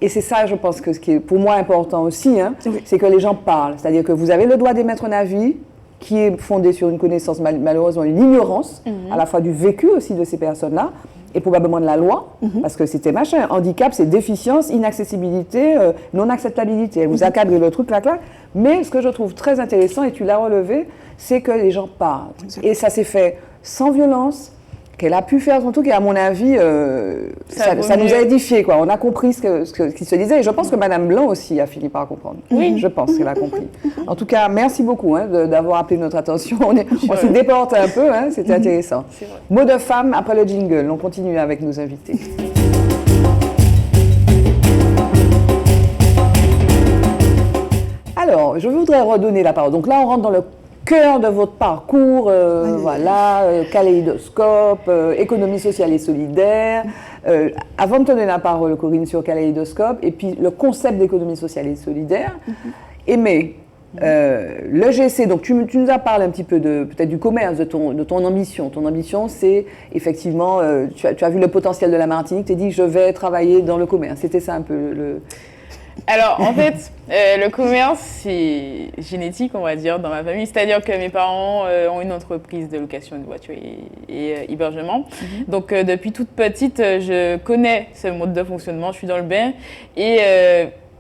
Speaker 1: Et c'est ça, je pense, que ce qui est pour moi important aussi, hein, c'est que les gens parlent. C'est-à-dire que vous avez le droit d'émettre un avis qui est fondé sur une connaissance, malheureusement une ignorance, à la fois du vécu aussi de ces personnes-là, et probablement de la loi, parce que c'était machin. Handicap, c'est déficience, inaccessibilité, non-acceptabilité. Elle vous a cadré le truc, clac. Mais ce que je trouve très intéressant, et tu l'as relevé, c'est que les gens parlent. Et ça s'est fait sans violence, qu'elle a pu faire son truc, et à mon avis, ça nous a édifiés, quoi. On a compris ce qui se disait, et je pense que Madame Blanc aussi a fini par comprendre. Oui. Je pense qu'elle a compris. En tout cas, merci beaucoup d'avoir appelé notre attention. On s'est déporté un peu, hein, c'était intéressant. Mot de femme après le jingle. On continue avec nos invités. Alors, je voudrais redonner la parole. Donc là, on rentre dans le cœur de votre parcours, Kaléidoscope, économie sociale et solidaire. Avant de te donner la parole, Corinne, sur Kaléidoscope, et puis le concept d'économie sociale et solidaire, Aimée, le GC, donc tu nous as parlé un petit peu peut-être du commerce, de ton ambition. Ton ambition, c'est effectivement, tu as vu le potentiel de la Martinique, tu t'es dit, je vais travailler dans le commerce. C'était ça un peu le...
Speaker 3: Alors, en fait, le commerce, c'est génétique, on va dire, dans ma famille. C'est-à-dire que mes parents ont une entreprise de location de voitures et hébergement. Donc, depuis toute petite, je connais ce mode de fonctionnement. Je suis dans le bain. Et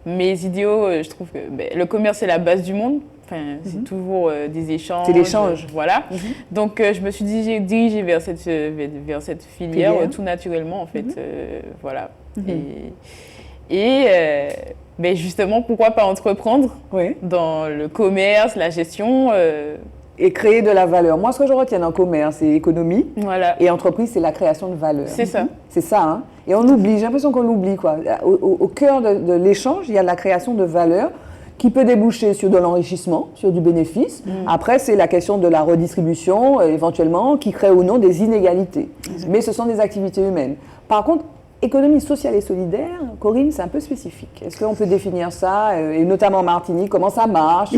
Speaker 3: mes idéaux, je trouve que le commerce, c'est la base du monde. Enfin, c'est toujours des échanges. C'est l'échange. Voilà. Donc, je me suis dirigée vers cette filière tout naturellement, en fait. Voilà. Mais justement, pourquoi pas entreprendre dans le commerce, la gestion
Speaker 1: et créer de la valeur. Moi, ce que je retiens dans le commerce, c'est économie.
Speaker 3: Voilà.
Speaker 1: Et entreprise, c'est la création de valeur.
Speaker 3: C'est ça.
Speaker 1: C'est ça, hein. Et on oublie, j'ai l'impression qu'on l'oublie, quoi. Au cœur de l'échange, il y a la création de valeur qui peut déboucher sur de l'enrichissement, sur du bénéfice. Après, c'est la question de la redistribution, éventuellement, qui crée ou non des inégalités. Mais ce sont des activités humaines. Par contre, économie sociale et solidaire, Corinne, c'est un peu spécifique. Est-ce qu'on peut définir ça, et notamment en Martinique, comment ça marche,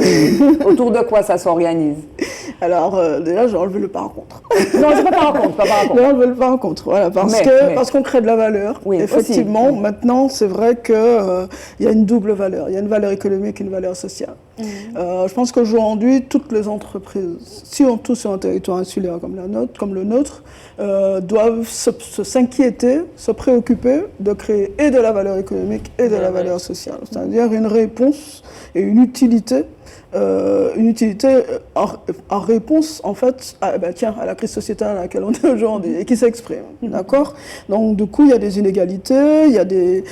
Speaker 1: autour de quoi ça s'organise?
Speaker 2: Alors, déjà, j'ai enlevé le par contre.
Speaker 1: Non, c'est pas par contre,
Speaker 2: J'ai enlevé le par contre, voilà, parce qu'on crée de la valeur. Oui, effectivement, aussi. Maintenant, c'est vrai qu'il y a une double valeur. Il y a une valeur économique et une valeur sociale. Je pense qu'aujourd'hui, toutes les entreprises, surtout sur un territoire insulaire comme le nôtre, doivent s'inquiéter, se préoccuper de créer et de la valeur économique et de la valeur sociale. C'est-à-dire une réponse et une utilité en réponse, en fait, à la crise sociétale à laquelle on est aujourd'hui et qui s'exprime. D'accord ? Donc, du coup, il y a des inégalités, il y a des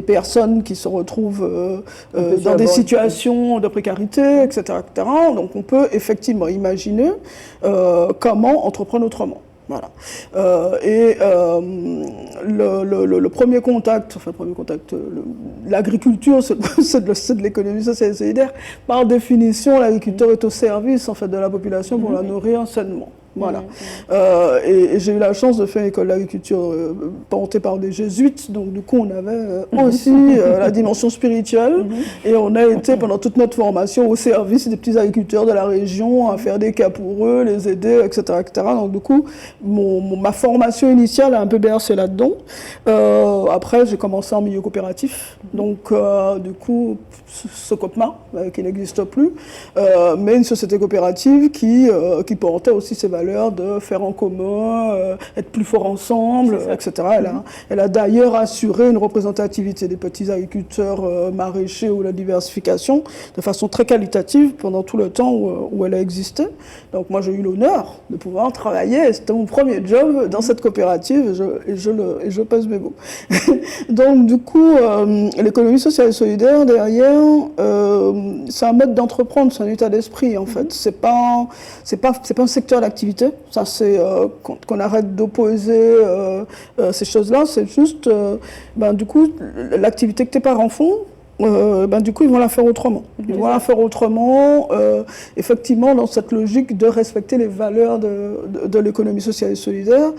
Speaker 2: personnes qui se retrouvent dans des situations de précarité, etc., etc. Donc, on peut effectivement imaginer comment entreprendre autrement. Voilà. Le premier contact, l'agriculture, c'est de l'économie sociale et solidaire. Par définition, l'agriculteur est au service en fait, de la population pour la nourrir sainement. Voilà. Et j'ai eu la chance de faire une école d'agriculture portée par des jésuites, donc du coup on avait aussi la dimension spirituelle et on a été pendant toute notre formation au service des petits agriculteurs de la région, à faire des cas pour eux, les aider, etc. etc. Donc du coup, ma formation initiale a un peu bercé là-dedans. Après, j'ai commencé en milieu coopératif, donc du coup, Socopma, qui n'existe plus, mais une société coopérative qui portait aussi ses valeurs valeurs de faire en commun, être plus fort ensemble, etc. Elle a d'ailleurs assuré une représentativité des petits agriculteurs maraîchers ou la diversification de façon très qualitative pendant tout le temps où elle a existé. Donc moi j'ai eu l'honneur de pouvoir travailler, c'était mon premier job dans cette coopérative et je pèse mes mots. Donc du coup, l'économie sociale et solidaire derrière, c'est un mode d'entreprendre, c'est un état d'esprit en fait. C'est pas un secteur d'activité. Ça c'est qu'on arrête d'opposer ces choses-là. C'est juste, du coup, l'activité que tes parents font. Du coup, ils vont la faire autrement. Ils vont la faire autrement, effectivement, dans cette logique de respecter les valeurs de l'économie sociale et solidaire,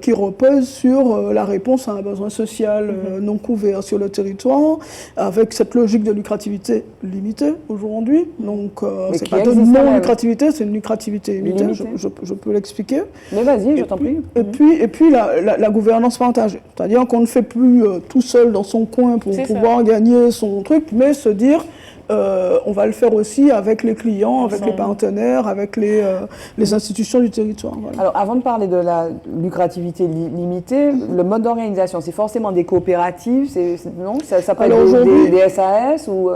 Speaker 2: qui repose sur la réponse à un besoin social non couvert sur le territoire, avec cette logique de lucrativité limitée aujourd'hui. Donc, c'est pas de non-lucrativité, c'est une lucrativité limitée. Je peux l'expliquer.
Speaker 1: Mais vas-y, je t'en prie.
Speaker 2: Et puis la gouvernance partagée. C'est-à-dire qu'on ne fait plus tout seul dans son coin pour pouvoir gagner son truc, mais se dire on va le faire aussi avec les clients, avec les partenaires, avec les institutions du territoire. Voilà.
Speaker 1: Alors, avant de parler de la lucrativité limitée, le mode d'organisation, c'est forcément des coopératives, non? Ça peut être des SAS ou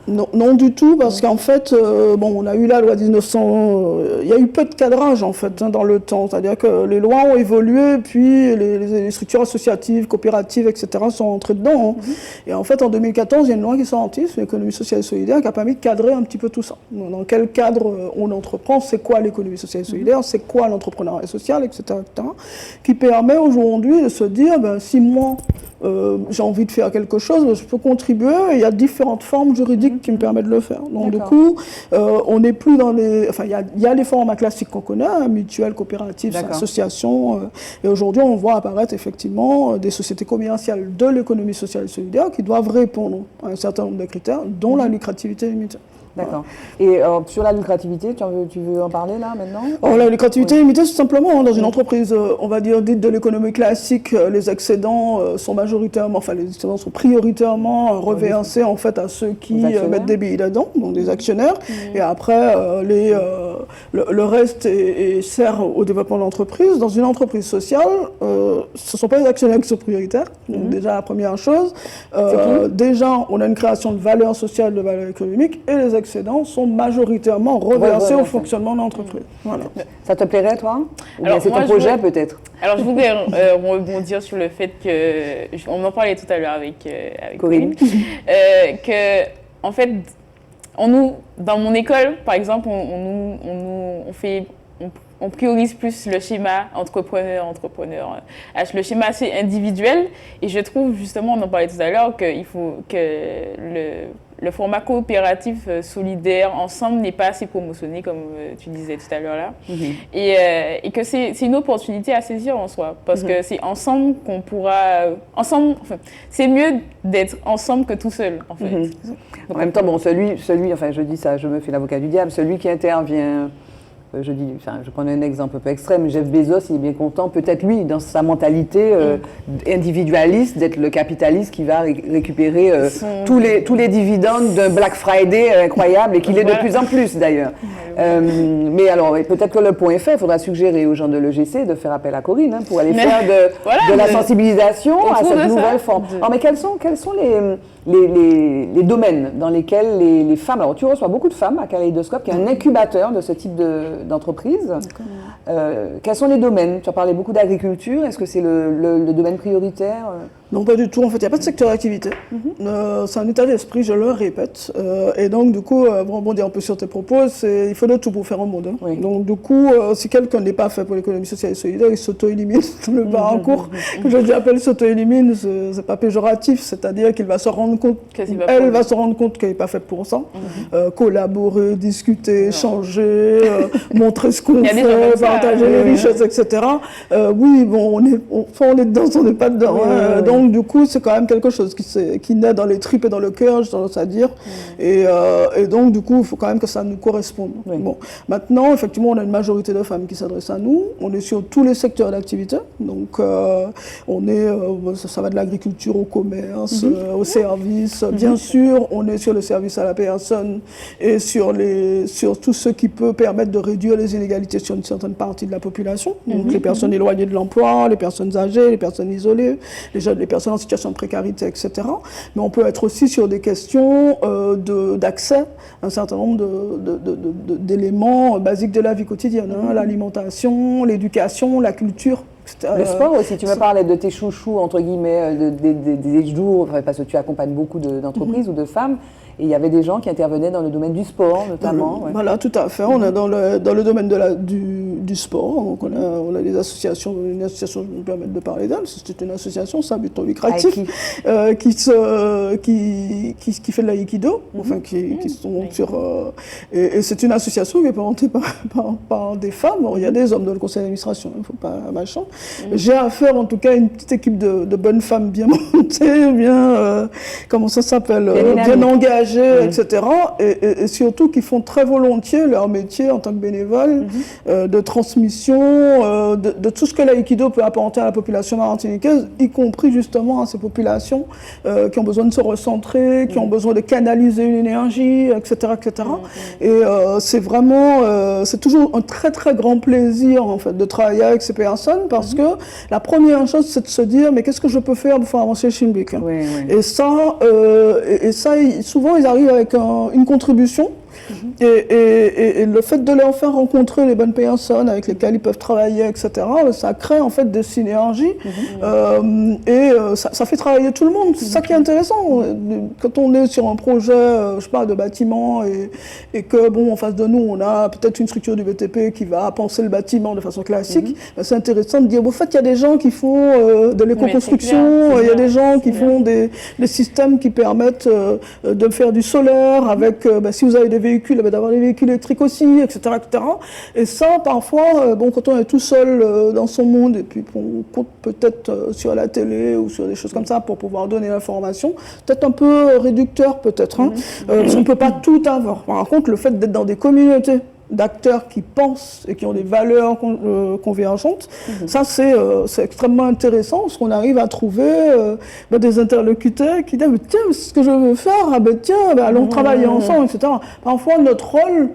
Speaker 2: Non, du tout, parce qu'en fait, on a eu la loi 1900, il y a eu peu de cadrage en fait dans le temps, c'est-à-dire que les lois ont évolué, puis les structures associatives, coopératives, etc. sont entrées dedans. Et en fait, en 2014, il y a une loi qui est sortie sur l'économie sociale et solidaire qui a permis de cadrer un petit peu tout ça. Dans quel cadre on entreprend, c'est quoi l'économie sociale et solidaire, c'est quoi l'entrepreneuriat social, etc., qui permet aujourd'hui de se dire, si moi, j'ai envie de faire quelque chose, je peux contribuer, et il y a différentes formes juridiques qui me permettent de le faire. Donc du coup, on n'est plus dans les... Enfin, il y a les formats classiques qu'on connaît, mutuelles, coopératives, associations, et aujourd'hui on voit apparaître effectivement des sociétés commerciales de l'économie sociale et solidaire qui doivent répondre à un certain nombre de critères, dont la lucrativité limitée.
Speaker 1: D'accord. Et sur la lucrativité, tu veux en parler là maintenant?
Speaker 2: La lucrativité limitée, c'est simplement dans une entreprise, on va dire, dite de l'économie classique, les excédents sont majoritairement, enfin les excédents sont prioritairement reversés en fait à ceux qui mettent des billes dedans, donc des actionnaires, et après le reste sert au développement de l'entreprise. Dans une entreprise sociale, ce ne sont pas les actionnaires qui sont prioritaires, donc déjà la première chose. Déjà, on a une création de valeur sociale, de valeur économique, et les excédents sont majoritairement reversés au fonctionnement de l'entreprise. Voilà.
Speaker 1: Ça te plairait, toi?
Speaker 3: Alors,
Speaker 1: c'est ton projet, peut-être?
Speaker 3: Alors, je voudrais rebondir sur le fait que, on en parlait tout à l'heure avec Corinne, que, en fait, dans mon école, par exemple, on priorise plus le schéma entrepreneur. Le schéma assez individuel. Et je trouve, justement, on en parlait tout à l'heure, qu'il faut que le format coopératif solidaire ensemble n'est pas assez promotionné, comme tu disais tout à l'heure là. Et que c'est une opportunité à saisir en soi. Parce que c'est ensemble qu'on pourra... c'est mieux d'être ensemble que tout seul, en fait. Donc,
Speaker 1: en même temps, je dis ça, je me fais l'avocat du diable, celui qui intervient... je prends un exemple un peu extrême, Jeff Bezos, il est bien content, peut-être lui, dans sa mentalité individualiste, d'être le capitaliste qui va récupérer tous les dividendes d'un Black Friday incroyable, et qu'il est de plus en plus d'ailleurs. Mais alors, peut-être que le point est fait, il faudra suggérer aux gens de l'EGC de faire appel à Corinne pour aller faire de la sensibilisation à cette nouvelle forme. Alors, mais quels sont les domaines dans lesquels les femmes... Alors, tu reçois beaucoup de femmes à Kaléidoscope, qui est un incubateur de ce type d'entreprise. Quels sont les domaines? Tu as parlé beaucoup d'agriculture. Est-ce que c'est le domaine prioritaire?
Speaker 2: Non, pas du tout. En fait, il n'y a pas de secteur d'activité. C'est un état d'esprit, je le répète. Et donc, du coup, pour rebondir un peu sur tes propos, il faut de tout pour faire un monde. Donc, du coup, si quelqu'un n'est pas fait pour l'économie sociale et solidaire, il s'auto-élimine. Le parcours que je appelle s'auto-élimine, c'est pas péjoratif. C'est-à-dire qu'il va se rendre compte, elle va se rendre compte qu'elle n'est pas faite pour ça. Collaborer, discuter, échanger, montrer ce qu'on fait, partager les richesses, etc. Oui, bon, on est dedans, on n'est pas dedans. Donc, donc, du coup, c'est quand même quelque chose qui naît dans les tripes et dans le cœur, j'ai tendance à dire. Et donc, du coup, il faut quand même que ça nous corresponde.
Speaker 1: Oui.
Speaker 2: Bon. Maintenant, effectivement, on a une majorité de femmes qui s'adressent à nous. On est sur tous les secteurs d'activité. Donc, on est, ça va de l'agriculture au commerce, au service. Bien sûr, on est sur le service à la personne et sur tout ce qui peut permettre de réduire les inégalités sur une certaine partie de la population. Donc, les personnes éloignées de l'emploi, les personnes âgées, les personnes isolées, les personnes en situation de précarité, etc. Mais on peut être aussi sur des questions d'accès à un certain nombre d'éléments basiques de la vie quotidienne, l'alimentation, l'éducation, la culture.
Speaker 1: Le sport aussi, tu me parlais de tes chouchous, entre guillemets, des jours, parce que tu accompagnes beaucoup d'entreprises ou de femmes, et il y avait des gens qui intervenaient dans le domaine du sport, notamment.
Speaker 2: Voilà, tout à fait. On est dans le domaine du sport. Donc on a des associations, une association, je me permets de parler d'elle, c'est une association sans but lucratif, qui fait de l'aïkido, enfin qui sont sur... et c'est une association qui est portée par des femmes. Bon, il y a des hommes dans le conseil d'administration, il ne faut pas machin. J'ai affaire en tout cas à une petite équipe de bonnes femmes bien montées, bien, comment ça s'appelle, bien engagées, etc. Et surtout qui font très volontiers leur métier en tant que bénévoles, de transmission, de tout ce que l'aïkido peut apporter à la population martiniquaise, y compris justement à ces populations qui ont besoin de se recentrer, qui ont besoin de canaliser une énergie, etc. etc. Et c'est vraiment, c'est toujours un très très grand plaisir en fait de travailler avec ces personnes, parce que la première chose, c'est de se dire, mais qu'est-ce que je peux faire pour faire avancer Schimblick ? Et ça, souvent, ils arrivent avec une contribution. Et le fait de leur faire rencontrer les bonnes personnes avec lesquelles ils peuvent travailler, etc., ça crée en fait des synergies ça fait travailler tout le monde. C'est ça qui est intéressant. Quand on est sur un projet, je sais pas, de bâtiment et que, bon, en face de nous, on a peut-être une structure du BTP qui va penser le bâtiment de façon classique, c'est intéressant de dire, bon, en fait, il y a des gens qui font de l'éco-construction, il y a des gens qui font des systèmes qui permettent de faire du solaire avec, si vous avez des véhicules, d'avoir des véhicules électriques aussi, etc., etc. Et ça, parfois, quand on est tout seul dans son monde et puis on compte peut-être sur la télé ou sur des choses comme ça pour pouvoir donner l'information, peut-être un peu réducteur, peut-être. Parce qu'on ne peut pas tout avoir. Par contre, le fait d'être dans des communautés d'acteurs qui pensent et qui ont des valeurs convergentes, ça c'est extrêmement intéressant, parce qu'on arrive à trouver des interlocuteurs qui disent tiens, c'est ce que je veux faire, allons travailler ensemble, etc. Parfois notre rôle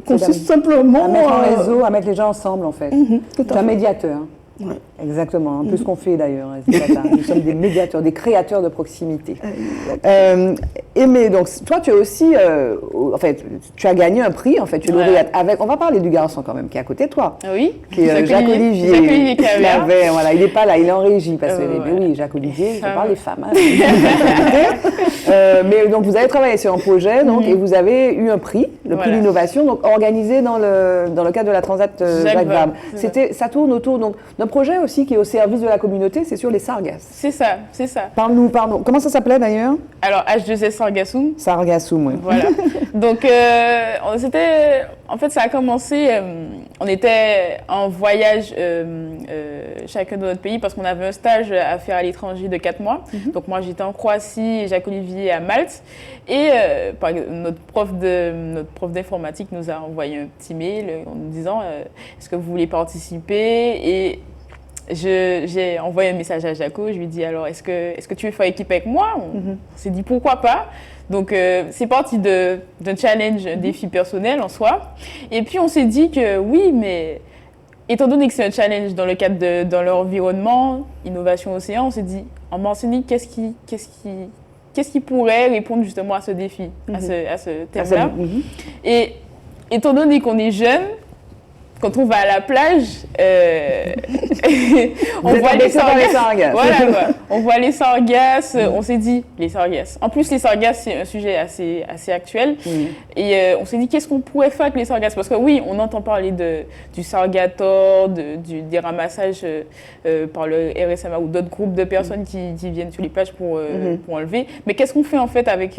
Speaker 2: consiste simplement
Speaker 1: à mettre un réseau, à mettre les gens ensemble en fait. C'est un médiateur.
Speaker 2: Ouais.
Speaker 1: Exactement, un peu ce qu'on fait d'ailleurs. Nous sommes des médiateurs, des créateurs de proximité. Mais donc, toi, tu es aussi, en fait, tu as gagné un prix, en fait, tu es lauréate avec, on va parler du garçon quand même, qui est à côté de toi.
Speaker 3: Oui.
Speaker 1: Qui est Jacques-Olivier.
Speaker 3: Jacques-Olivier Caviar.
Speaker 1: Voilà, il n'est pas là, il est en régie, parce que, oui, Jacques-Olivier, je parle des femmes. Mais donc, vous avez travaillé sur un projet, donc, et vous avez eu un prix, le prix d'innovation, donc organisé dans le cadre de la Transat Jacques Vabre. Ça tourne autour, donc, d'un projet aussi qui est au service de la communauté, c'est sur les sargasses.
Speaker 3: C'est ça.
Speaker 1: Parle-nous. Comment ça s'appelait d'ailleurs ?
Speaker 3: Alors, H2S Sargassum.
Speaker 1: Sargassum, oui.
Speaker 3: Voilà. Donc, en fait, ça a commencé, on était en voyage chacun de notre pays parce qu'on avait un stage à faire à l'étranger de 4 mois. Donc, moi, j'étais en Croatie et Jacques-Olivier à Malte. Et notre prof d'informatique nous a envoyé un petit mail en nous disant est-ce que vous voulez participer ? Et j'ai envoyé un message à Jaco, je lui ai dit alors est-ce que tu veux faire équipe avec moi ? On s'est dit pourquoi pas. Donc c'est parti d'un challenge, un défi personnel en soi. Et puis on s'est dit que oui, mais étant donné que c'est un challenge dans le cadre dans l'environnement, innovation océan, on s'est dit en Martinique, qu'est-ce qui pourrait répondre justement à ce défi, à ce thème-là. Et étant donné qu'on est jeune, quand on va à la plage, on voit les sargasses. Voilà quoi. On voit les sargasses. On s'est dit les sargasses. En plus, les sargasses c'est un sujet assez actuel. Et on s'est dit qu'est-ce qu'on pourrait faire avec les sargasses, parce que oui, on entend parler du sargator, des ramassages par le RSMA ou d'autres groupes de personnes qui viennent sur les plages pour enlever. Mais qu'est-ce qu'on fait en fait avec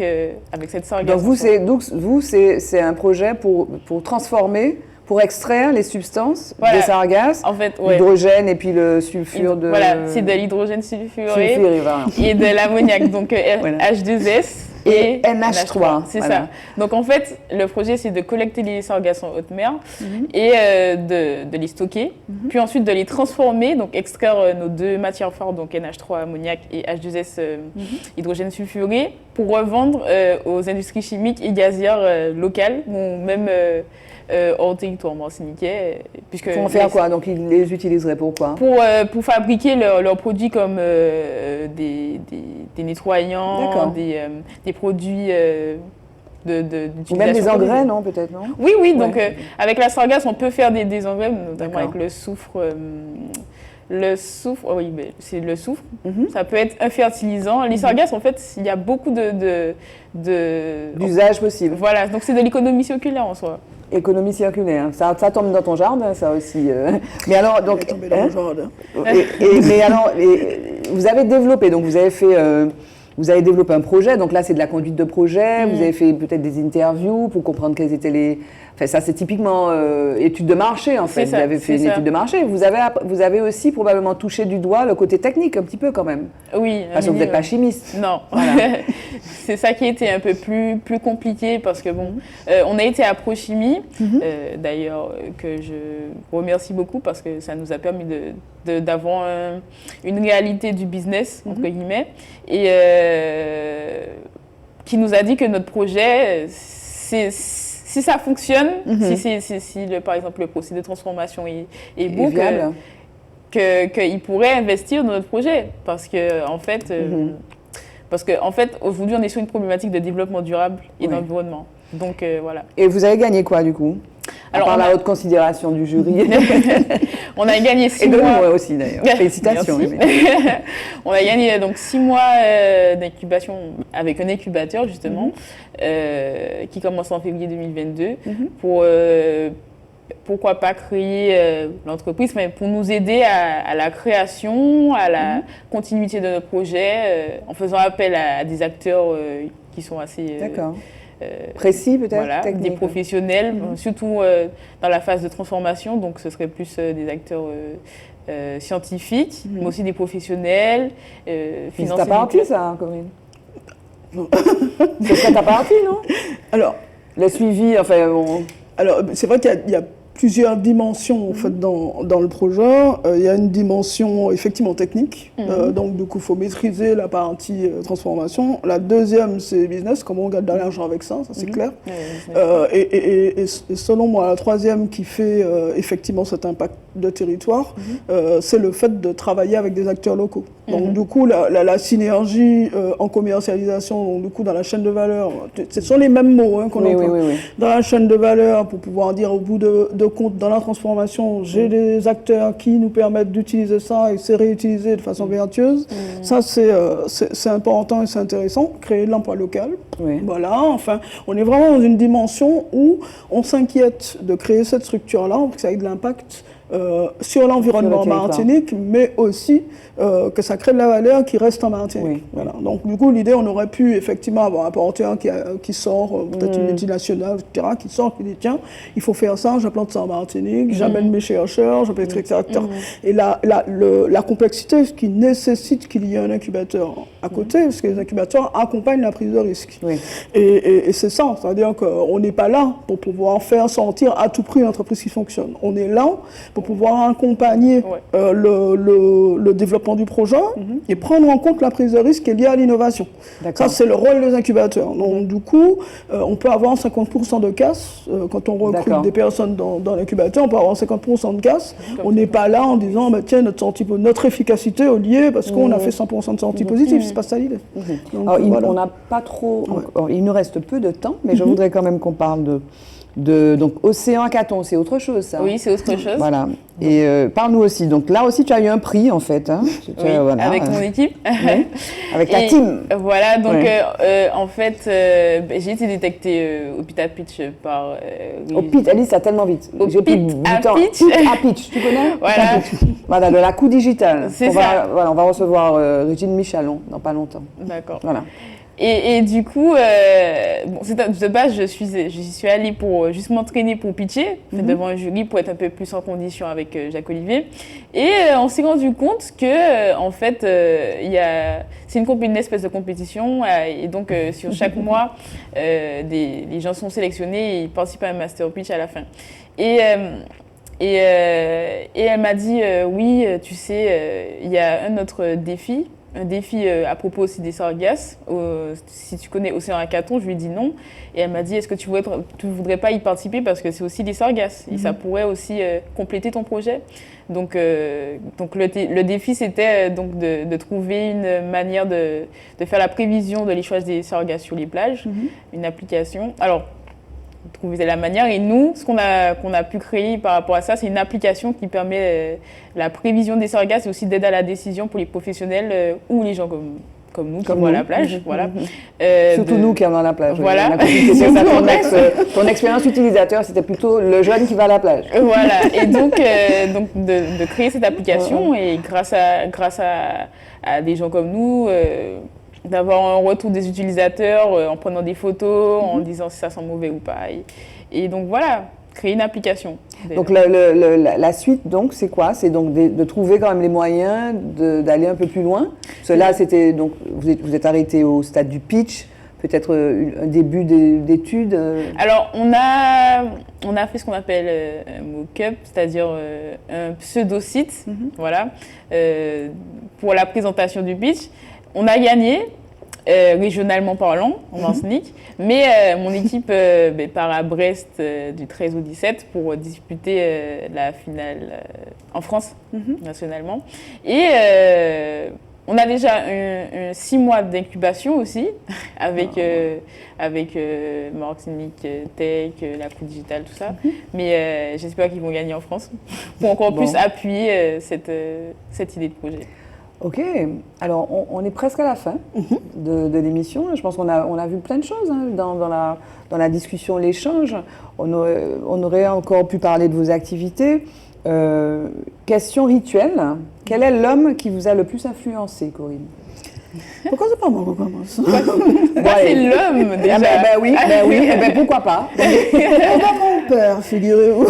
Speaker 3: cette sargasse ?
Speaker 1: Donc vous, c'est un projet pour transformer, pour extraire les substances
Speaker 3: Voilà.
Speaker 1: des sargasses,
Speaker 3: En fait, ouais.
Speaker 1: l'hydrogène et puis le sulfure de...
Speaker 3: Voilà, c'est de l'hydrogène sulfuré
Speaker 1: sulfuré, voilà.
Speaker 3: et de l'ammoniac, donc
Speaker 1: Voilà.
Speaker 3: H2S
Speaker 1: Et NH3.
Speaker 3: C'est
Speaker 1: voilà.
Speaker 3: ça. Donc en fait, le projet, c'est de collecter les sargasses en haute mer et de les stocker, puis ensuite de les transformer, donc extraire nos deux matières fortes, donc NH3 ammoniac et H2S hydrogène sulfuré, pour revendre aux industries chimiques et gazières locales, ou même hors territoire martiniquais. Puisque
Speaker 1: Pour en faire quoi? Donc ils les utiliseraient pour quoi?
Speaker 3: pour fabriquer leurs produits comme des nettoyants, des produits
Speaker 1: Ou même des engrais, non, peut-être, non?
Speaker 3: Oui,
Speaker 1: Ouais.
Speaker 3: donc avec la sargasse, on peut faire des engrais, notamment
Speaker 1: D'accord.
Speaker 3: avec le soufre. Le soufre, oh oui, c'est le soufre.
Speaker 1: Mhm.
Speaker 3: Ça peut être un fertilisant. Les sargasses, en fait, il y a beaucoup
Speaker 1: D'usage possible.
Speaker 3: Voilà, donc c'est de l'économie circulaire en soi.
Speaker 1: Économie circulaire. Ça tombe dans ton jardin, ça aussi. Mais alors, donc...
Speaker 2: Elle est tombée dans le jardin.
Speaker 1: Mais alors, vous avez développé, donc vous avez fait... vous avez développé un projet, donc là c'est de la conduite de projet, vous avez fait peut-être des interviews pour comprendre quelles étaient les... Enfin ça c'est typiquement étude de marché en fait,
Speaker 3: C'est ça,
Speaker 1: vous avez fait
Speaker 3: c'est
Speaker 1: une
Speaker 3: ça.
Speaker 1: étude de marché, vous avez aussi probablement touché du doigt le côté technique un petit peu quand même,
Speaker 3: Oui.
Speaker 1: parce que vous n'êtes pas chimiste.
Speaker 3: Non,
Speaker 1: Voilà.
Speaker 3: c'est ça qui a été un peu plus compliqué parce que bon, on a été à Prochimie, d'ailleurs que je remercie beaucoup parce que ça nous a permis d'avoir une réalité du business entre guillemets et qui nous a dit que notre projet, si ça fonctionne, par exemple le procédé de transformation est bon,
Speaker 1: viable.
Speaker 3: qu'ils pourraient investir dans notre projet parce que en fait. Aujourd'hui, on est sur une problématique de développement durable et d'environnement. Donc, voilà.
Speaker 1: Et vous avez gagné quoi, du coup?
Speaker 3: Alors,
Speaker 1: à part
Speaker 3: on
Speaker 1: la
Speaker 3: a-
Speaker 1: haute considération du jury.
Speaker 3: On a gagné 6
Speaker 1: Et de
Speaker 3: mois.
Speaker 1: moi aussi, d'ailleurs. Félicitations.
Speaker 3: Merci. On a gagné donc 6 mois d'incubation avec un incubateur, justement, qui commence en février 2022 pour... pourquoi pas créer l'entreprise, mais pour nous aider à la création, à la continuité de notre projet, en faisant appel à des acteurs qui sont assez
Speaker 1: D'accord. Précis peut-être,
Speaker 3: voilà, des
Speaker 1: technique.
Speaker 3: professionnels, surtout dans la phase de transformation, donc ce serait plus des acteurs scientifiques, mais aussi des professionnels,
Speaker 1: C'est
Speaker 3: financiers.
Speaker 1: ta partie, ça, Corinne? Ce serait ta partie, non?
Speaker 2: Alors,
Speaker 1: Le suivi, enfin, bon...
Speaker 2: Alors, c'est vrai qu'il y a plusieurs dimensions en fait, dans le projet. Il y a une dimension effectivement technique, donc du coup il faut maîtriser la partie transformation. La deuxième c'est business, comment on gagne de l'argent avec ça, ça c'est clair. Et selon moi la troisième qui fait effectivement cet impact de territoire, c'est le fait de travailler avec des acteurs locaux. Donc du coup la synergie en commercialisation, donc du coup dans la chaîne de valeur, ce sont les mêmes mots qu'on emploie.
Speaker 1: Oui.
Speaker 2: Dans la chaîne de valeur, pour pouvoir dire au bout de compte, dans la transformation, j'ai des acteurs qui nous permettent d'utiliser ça et c'est réutilisé de façon vertueuse. Ça, c'est important et c'est intéressant. Créer de l'emploi local.
Speaker 1: Oui.
Speaker 2: Voilà, enfin, on est vraiment dans une dimension où on s'inquiète de créer cette structure-là, parce que ça a de l'impact sur l'environnement
Speaker 1: Sur le territoire.
Speaker 2: martinique, mais aussi que ça crée de la valeur qui reste en Martinique.
Speaker 1: Oui.
Speaker 2: Voilà. Donc, du coup, l'idée, on aurait pu effectivement avoir un porteur qui sort, peut-être une multinationale, etc., qui sort, qui dit tiens, il faut faire ça, j'implante ça en Martinique, j'amène mes chercheurs, j'appelle etc. Et la complexité, ce qui nécessite qu'il y ait un incubateur à côté, parce que les incubateurs accompagnent la prise de risque.
Speaker 1: Oui.
Speaker 2: Et c'est ça, c'est-à-dire qu'on n'est pas là pour pouvoir faire sortir à tout prix une entreprise qui fonctionne. On est là pour pouvoir accompagner le développement du projet et prendre en compte la prise de risque qui est liée à l'innovation.
Speaker 1: D'accord.
Speaker 2: Ça, c'est le rôle des incubateurs. Donc, du coup, on peut avoir 50% de casse. Quand on recrute
Speaker 1: D'accord.
Speaker 2: des personnes dans l'incubateur, on peut avoir 50% de casse. On n'est pas là en disant, bah, tiens, notre efficacité est liée parce qu'on a fait 100% de sorties positives. C'est pas ça l'idée. Donc,
Speaker 1: Alors,
Speaker 2: voilà.
Speaker 1: on n'a pas trop... alors, il nous reste peu de temps, mais je voudrais quand même qu'on parle donc Océan Hackathon, c'est autre chose, ça.
Speaker 3: Oui, c'est autre chose.
Speaker 1: Voilà. Et parle-nous aussi. Donc là aussi, tu as eu un prix, en fait. Hein.
Speaker 3: Oui, avec mon équipe.
Speaker 1: Avec ta team.
Speaker 3: Voilà, donc
Speaker 1: Ouais.
Speaker 3: en fait, j'ai été détectée au Pit à Pitch par...
Speaker 1: Au Pit, Alice, ça tellement vite.
Speaker 3: Au
Speaker 1: J'ai plus
Speaker 3: Pit
Speaker 1: du
Speaker 3: à
Speaker 1: temps.
Speaker 3: Pitch.
Speaker 1: Pit à Pitch, tu connais?
Speaker 3: Voilà.
Speaker 1: Pit à Pitch. Voilà, de la coup digital.
Speaker 3: C'est
Speaker 1: on
Speaker 3: ça.
Speaker 1: va recevoir Régine Michalon dans pas longtemps.
Speaker 3: D'accord.
Speaker 1: Voilà.
Speaker 3: Et du coup, bon, de base, j'y suis allée pour juste m'entraîner pour pitcher devant un jury pour être un peu plus en condition avec Jacques-Olivier. Et on s'est rendu compte que, en fait, c'est une espèce de compétition. Et donc, sur chaque mois, les gens sont sélectionnés et ils participent à un master pitch à la fin. Et elle m'a dit, oui, tu sais, il y a un autre défi. Un défi à propos aussi des sargasses. Si tu connais Océan Hackathon, je lui ai dit non. Et elle m'a dit, est-ce que tu voudrais pas y participer parce que c'est aussi des sargasses. Et ça pourrait aussi compléter ton projet. Donc le défi, c'était donc de trouver une manière de faire la prévision de l'échouage des sargasses sur les plages. Une application. Alors, trouver la manière. Et nous, ce qu'on a pu créer par rapport à ça, c'est une application qui permet la prévision des sargasses et aussi d'aide à la décision pour les professionnels ou les gens comme nous qui vont à la plage. Voilà.
Speaker 1: Surtout nous qui allons à la plage.
Speaker 3: Voilà.
Speaker 1: Ton expérience utilisateur, c'était plutôt le jeune qui va à la plage.
Speaker 3: Voilà. Et donc de créer cette application et grâce à des gens comme nous, d'avoir un retour des utilisateurs en prenant des photos, en disant si ça sent mauvais ou pas. Et donc voilà, créer une application.
Speaker 1: Donc la suite, donc, c'est quoi? C'est donc de trouver quand même les moyens d'aller un peu plus loin. Cela, c'était donc vous êtes arrêté au stade du pitch, peut-être un début d'études.
Speaker 3: Alors on a fait ce qu'on appelle un mock-up, c'est-à-dire un pseudo-site, voilà, pour la présentation du pitch. On a gagné, régionalement parlant, en Martinique, mais mon équipe part à Brest du 13 au 17 pour disputer la finale en France, nationalement. Et on a déjà 6 mois d'incubation aussi, avec Martinique Tech, la Coupe Digitale, tout ça. Mais j'espère qu'ils vont gagner en France pour encore plus appuyer cette idée de projet.
Speaker 1: Ok, alors on est presque à la fin de l'émission. Je pense qu'on a vu plein de choses dans la discussion, l'échange. On aurait encore pu parler de vos activités. Question rituelle, quel est l'homme qui vous a le plus influencé, Corinne?
Speaker 2: Pourquoi c'est pas moi qui commence?
Speaker 3: C'est l'homme, déjà.
Speaker 1: Oui, pourquoi pas?
Speaker 2: Mon père, figurez-vous.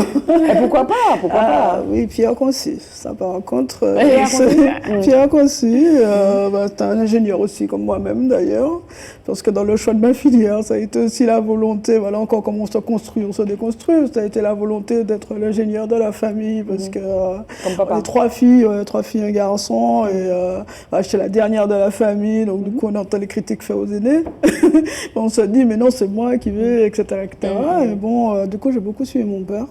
Speaker 1: Pourquoi pas?
Speaker 2: Oui, Pierre Concy. Ça, par contre, Pierre Concy, c'est un ingénieur aussi, comme moi-même d'ailleurs. Parce que dans le choix de ma filière, ça a été aussi la volonté, voilà encore comment on se construit, on se déconstruit. Ça a été la volonté d'être l'ingénieur de la famille, parce que on est 3 filles, un garçon, et j'étais la dernière de la famille, donc du coup on entend les critiques faites aux aînés. On se dit, mais non, c'est moi qui vais, etc. Et bon, du coup, j'ai beaucoup suivi mon père.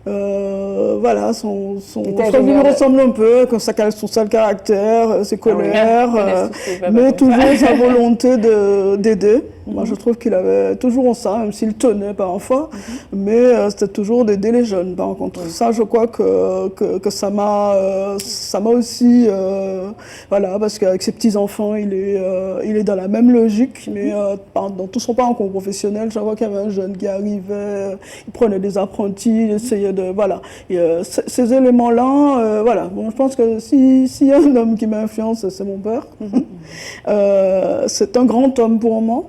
Speaker 2: Voilà, je lui ressemble un peu, son seul caractère, ses colères, mais toujours sa volonté d'aider. Moi, je trouve qu'il avait toujours ça, même s'il tenait parfois, mais c'était toujours d'aider les jeunes. Par contre, ça, je crois que ça m'a aussi, voilà, parce qu'avec ses petits-enfants, il est dans la même logique, mais dans tout son parcours professionnel, je vois qu'il y avait un jeune qui arrivait, il prenait des apprentis, il essayait de, voilà. Et, ces éléments-là, voilà. Bon, je pense que s'il y a un homme qui m'influence, c'est mon père. C'est un grand homme pour moi.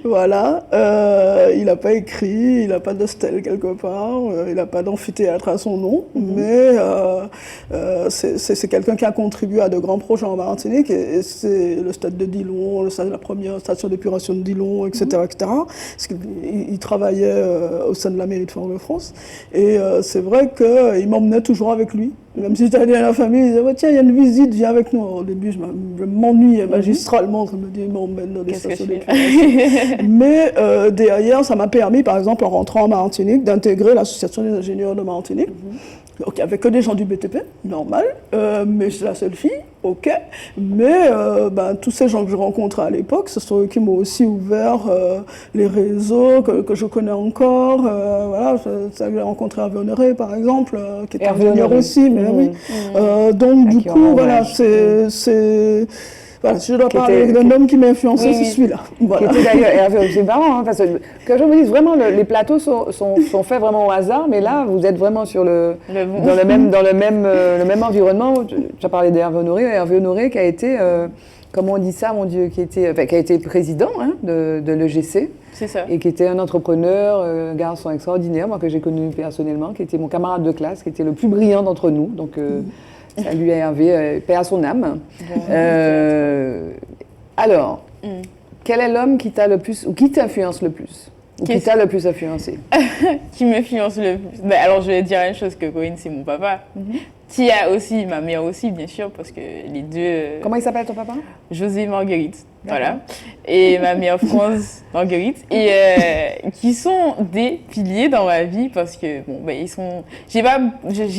Speaker 2: Voilà, il n'a pas écrit, il n'a pas de stèle quelque part, il n'a pas d'amphithéâtre à son nom, mais c'est quelqu'un qui a contribué à de grands projets en Martinique, et c'est le stade de Dillon, la première station d'épuration de Dillon, etc. etc. Parce qu'il travaillait au sein de la mairie de Fort-de-France, et c'est vrai qu'il m'emmenait toujours avec lui. Même si j'étais allé à la famille, il disait oh, tiens, il y a une visite, viens avec nous. Au début, je m'ennuyais magistralement, ça me dit m'emmène dans des stations d'épuration. Mais derrière, ça m'a permis, par exemple, en rentrant en Martinique, d'intégrer l'association des ingénieurs de Martinique. Donc, il n'y avait que des gens du BTP, normal, mais c'est la seule fille, ok. Mais tous ces gens que je rencontrais à l'époque, ce sont eux qui m'ont aussi ouvert les réseaux que je connais encore. Voilà, j'ai rencontré Hervé Honoré, par exemple, qui était ingénieur aussi, mais oui. Donc, du coup, voilà, voilà, si je dois parler d'un homme qui m'a influencé, c'est celui-là. Voilà.
Speaker 1: Qui était d'ailleurs Hervé, c'est marrant, parce que je me dis vraiment, les plateaux sont faits vraiment au hasard, mais là, vous êtes vraiment dans le même environnement. Tu as parlé d'Hervé Honoré qui a été comment on dit ça, mon Dieu, qui a été président de l'EGC.
Speaker 3: C'est ça.
Speaker 1: Et qui était un entrepreneur, un garçon extraordinaire, moi que j'ai connu personnellement, qui était mon camarade de classe, qui était le plus brillant d'entre nous. Donc, salut à Hervé, paix à son âme. Alors, quel est l'homme qui t'a le plus, ou qui t'influence le plus, ou qui t'a le plus influencé?
Speaker 3: Qui m'influence le plus? Ben, alors, je vais dire une chose, que Corinne, c'est mon papa. Qui a aussi, ma mère aussi, bien sûr, parce que les deux...
Speaker 1: Comment il s'appelle ton papa?
Speaker 3: José Marguerite, voilà. Et ma mère France Marguerite. Et qui sont des piliers dans ma vie parce que, bon, ben, ils sont... J'ai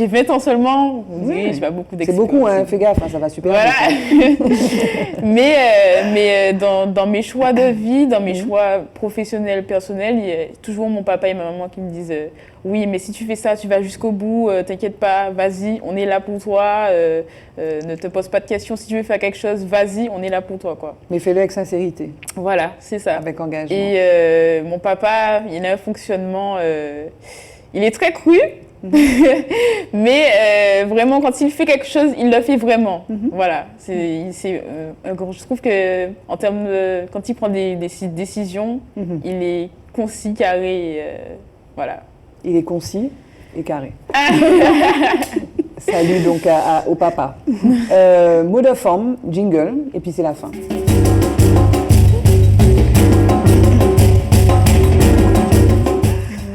Speaker 3: 20 ans seulement, j'ai pas beaucoup d'expérience.
Speaker 1: C'est beaucoup, hein, fais gaffe, ça va super
Speaker 3: vite. mais dans mes choix de vie, dans mes choix professionnels, personnels, il y a toujours mon papa et ma maman qui me disent oui, mais si tu fais ça, tu vas jusqu'au bout, t'inquiète pas, vas-y, on est là pour toi, ne te pose pas de questions, si tu veux faire quelque chose, vas-y, on est là pour toi, quoi.
Speaker 1: Mais fais-le avec sincérité.
Speaker 3: Voilà, c'est ça.
Speaker 1: Avec engagement.
Speaker 3: Et mon papa, il a un fonctionnement, il est très cru, mais vraiment, quand il fait quelque chose, il le fait vraiment. Voilà, je trouve que en termes de, quand il prend des décisions, il est concis, carré, voilà.
Speaker 1: Il est concis et carré. Salut donc au papa. Mot de forme, jingle, et puis c'est la fin.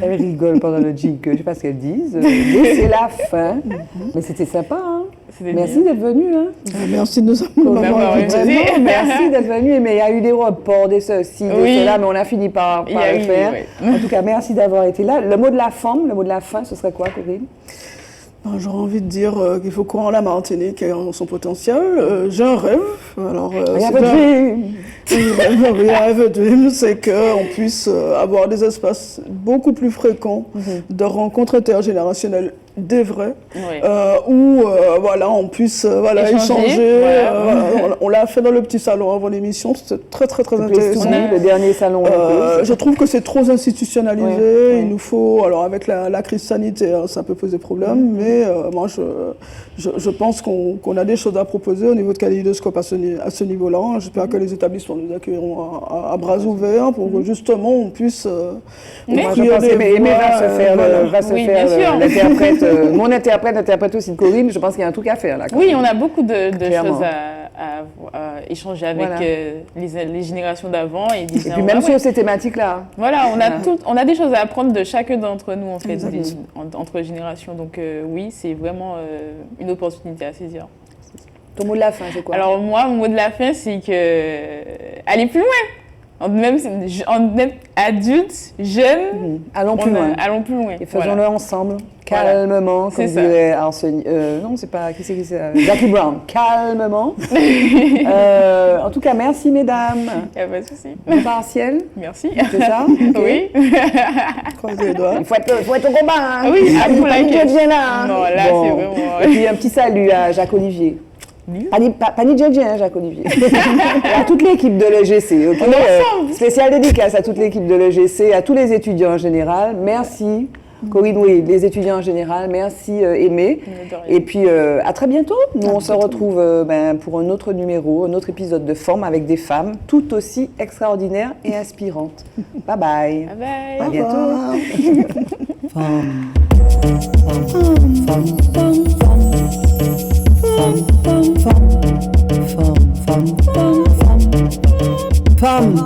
Speaker 1: Elle rigole pendant le jingle, je ne sais pas ce qu'elles disent, mais c'est la fin. Mais c'était sympa, hein. Merci d'être venu. Hein.
Speaker 2: Merci de nous avoir invités.
Speaker 1: Merci d'être venu. Mais il y a eu des reports, des ceci, des cela, mais on a fini par le faire. En tout cas, merci d'avoir été là. Le mot de la fin, ce serait quoi, Corinne?
Speaker 2: J'aurais envie de dire qu'il faut croire en la Martinique et en son potentiel. J'ai un rêve. Alors, rêve dream, c'est qu'on puisse avoir des espaces beaucoup plus fréquents de rencontres intergénérationnelles, des vrais, où voilà, on puisse échanger. On l'a fait dans le petit salon avant l'émission, c'était très intéressant.
Speaker 1: Le dernier salon.
Speaker 2: Je trouve que c'est trop institutionnalisé. Il nous faut, alors avec la crise sanitaire, ça peut poser problème, mais moi je pense qu'on a des choses à proposer au niveau de Kaléidoscope à ce niveau-là. J'espère que les établissements nous accueilleront à bras ouverts pour que justement on puisse
Speaker 1: Aimé va se faire l'interprète. Mon interprète aussi de Corinne, je pense qu'il y a un truc à faire là.
Speaker 3: Oui, on a beaucoup de choses à échanger avec les générations d'avant. Et
Speaker 1: puis même sur ces thématiques-là.
Speaker 3: Voilà, on a des choses à apprendre de chacun d'entre nous en fait, entre générations. Donc oui, c'est vraiment une opportunité à saisir.
Speaker 1: Ton mot de la fin, c'est quoi?
Speaker 3: Alors moi, mon mot de la fin, c'est que aller plus loin. Même adultes, jeunes,
Speaker 1: allons plus loin. Et faisons-le ensemble, calmement, comme dirait Arsène. Non, c'est pas. Qui c'est Jackie Brown. Calmement. En tout cas, merci, mesdames.
Speaker 3: Il n'y a pas de souci.
Speaker 1: Bon partiel.
Speaker 3: Merci.
Speaker 1: C'est ça?
Speaker 3: Oui.
Speaker 2: Croisez les doigts.
Speaker 1: Il faut être au combat. Hein.
Speaker 3: Oui, à vous
Speaker 1: Pani Djedjen là.
Speaker 3: Non, là, c'est vraiment.
Speaker 1: Et puis un petit salut à Jacques-Olivier. Pani Djedjen, Jacques-Olivier. À toute l'équipe de l'EGC. Spécial dédicace à toute l'équipe de l'EGC, à tous les étudiants en général. Merci. Corinne, oui, les étudiants en général. Merci, Aimé. Et puis, à très bientôt. Nous, on se retrouve pour un autre numéro, un autre épisode de Forme avec des femmes tout aussi extraordinaires et inspirantes. Bye bye.
Speaker 3: Bye bye.
Speaker 1: À bientôt.
Speaker 6: Femme.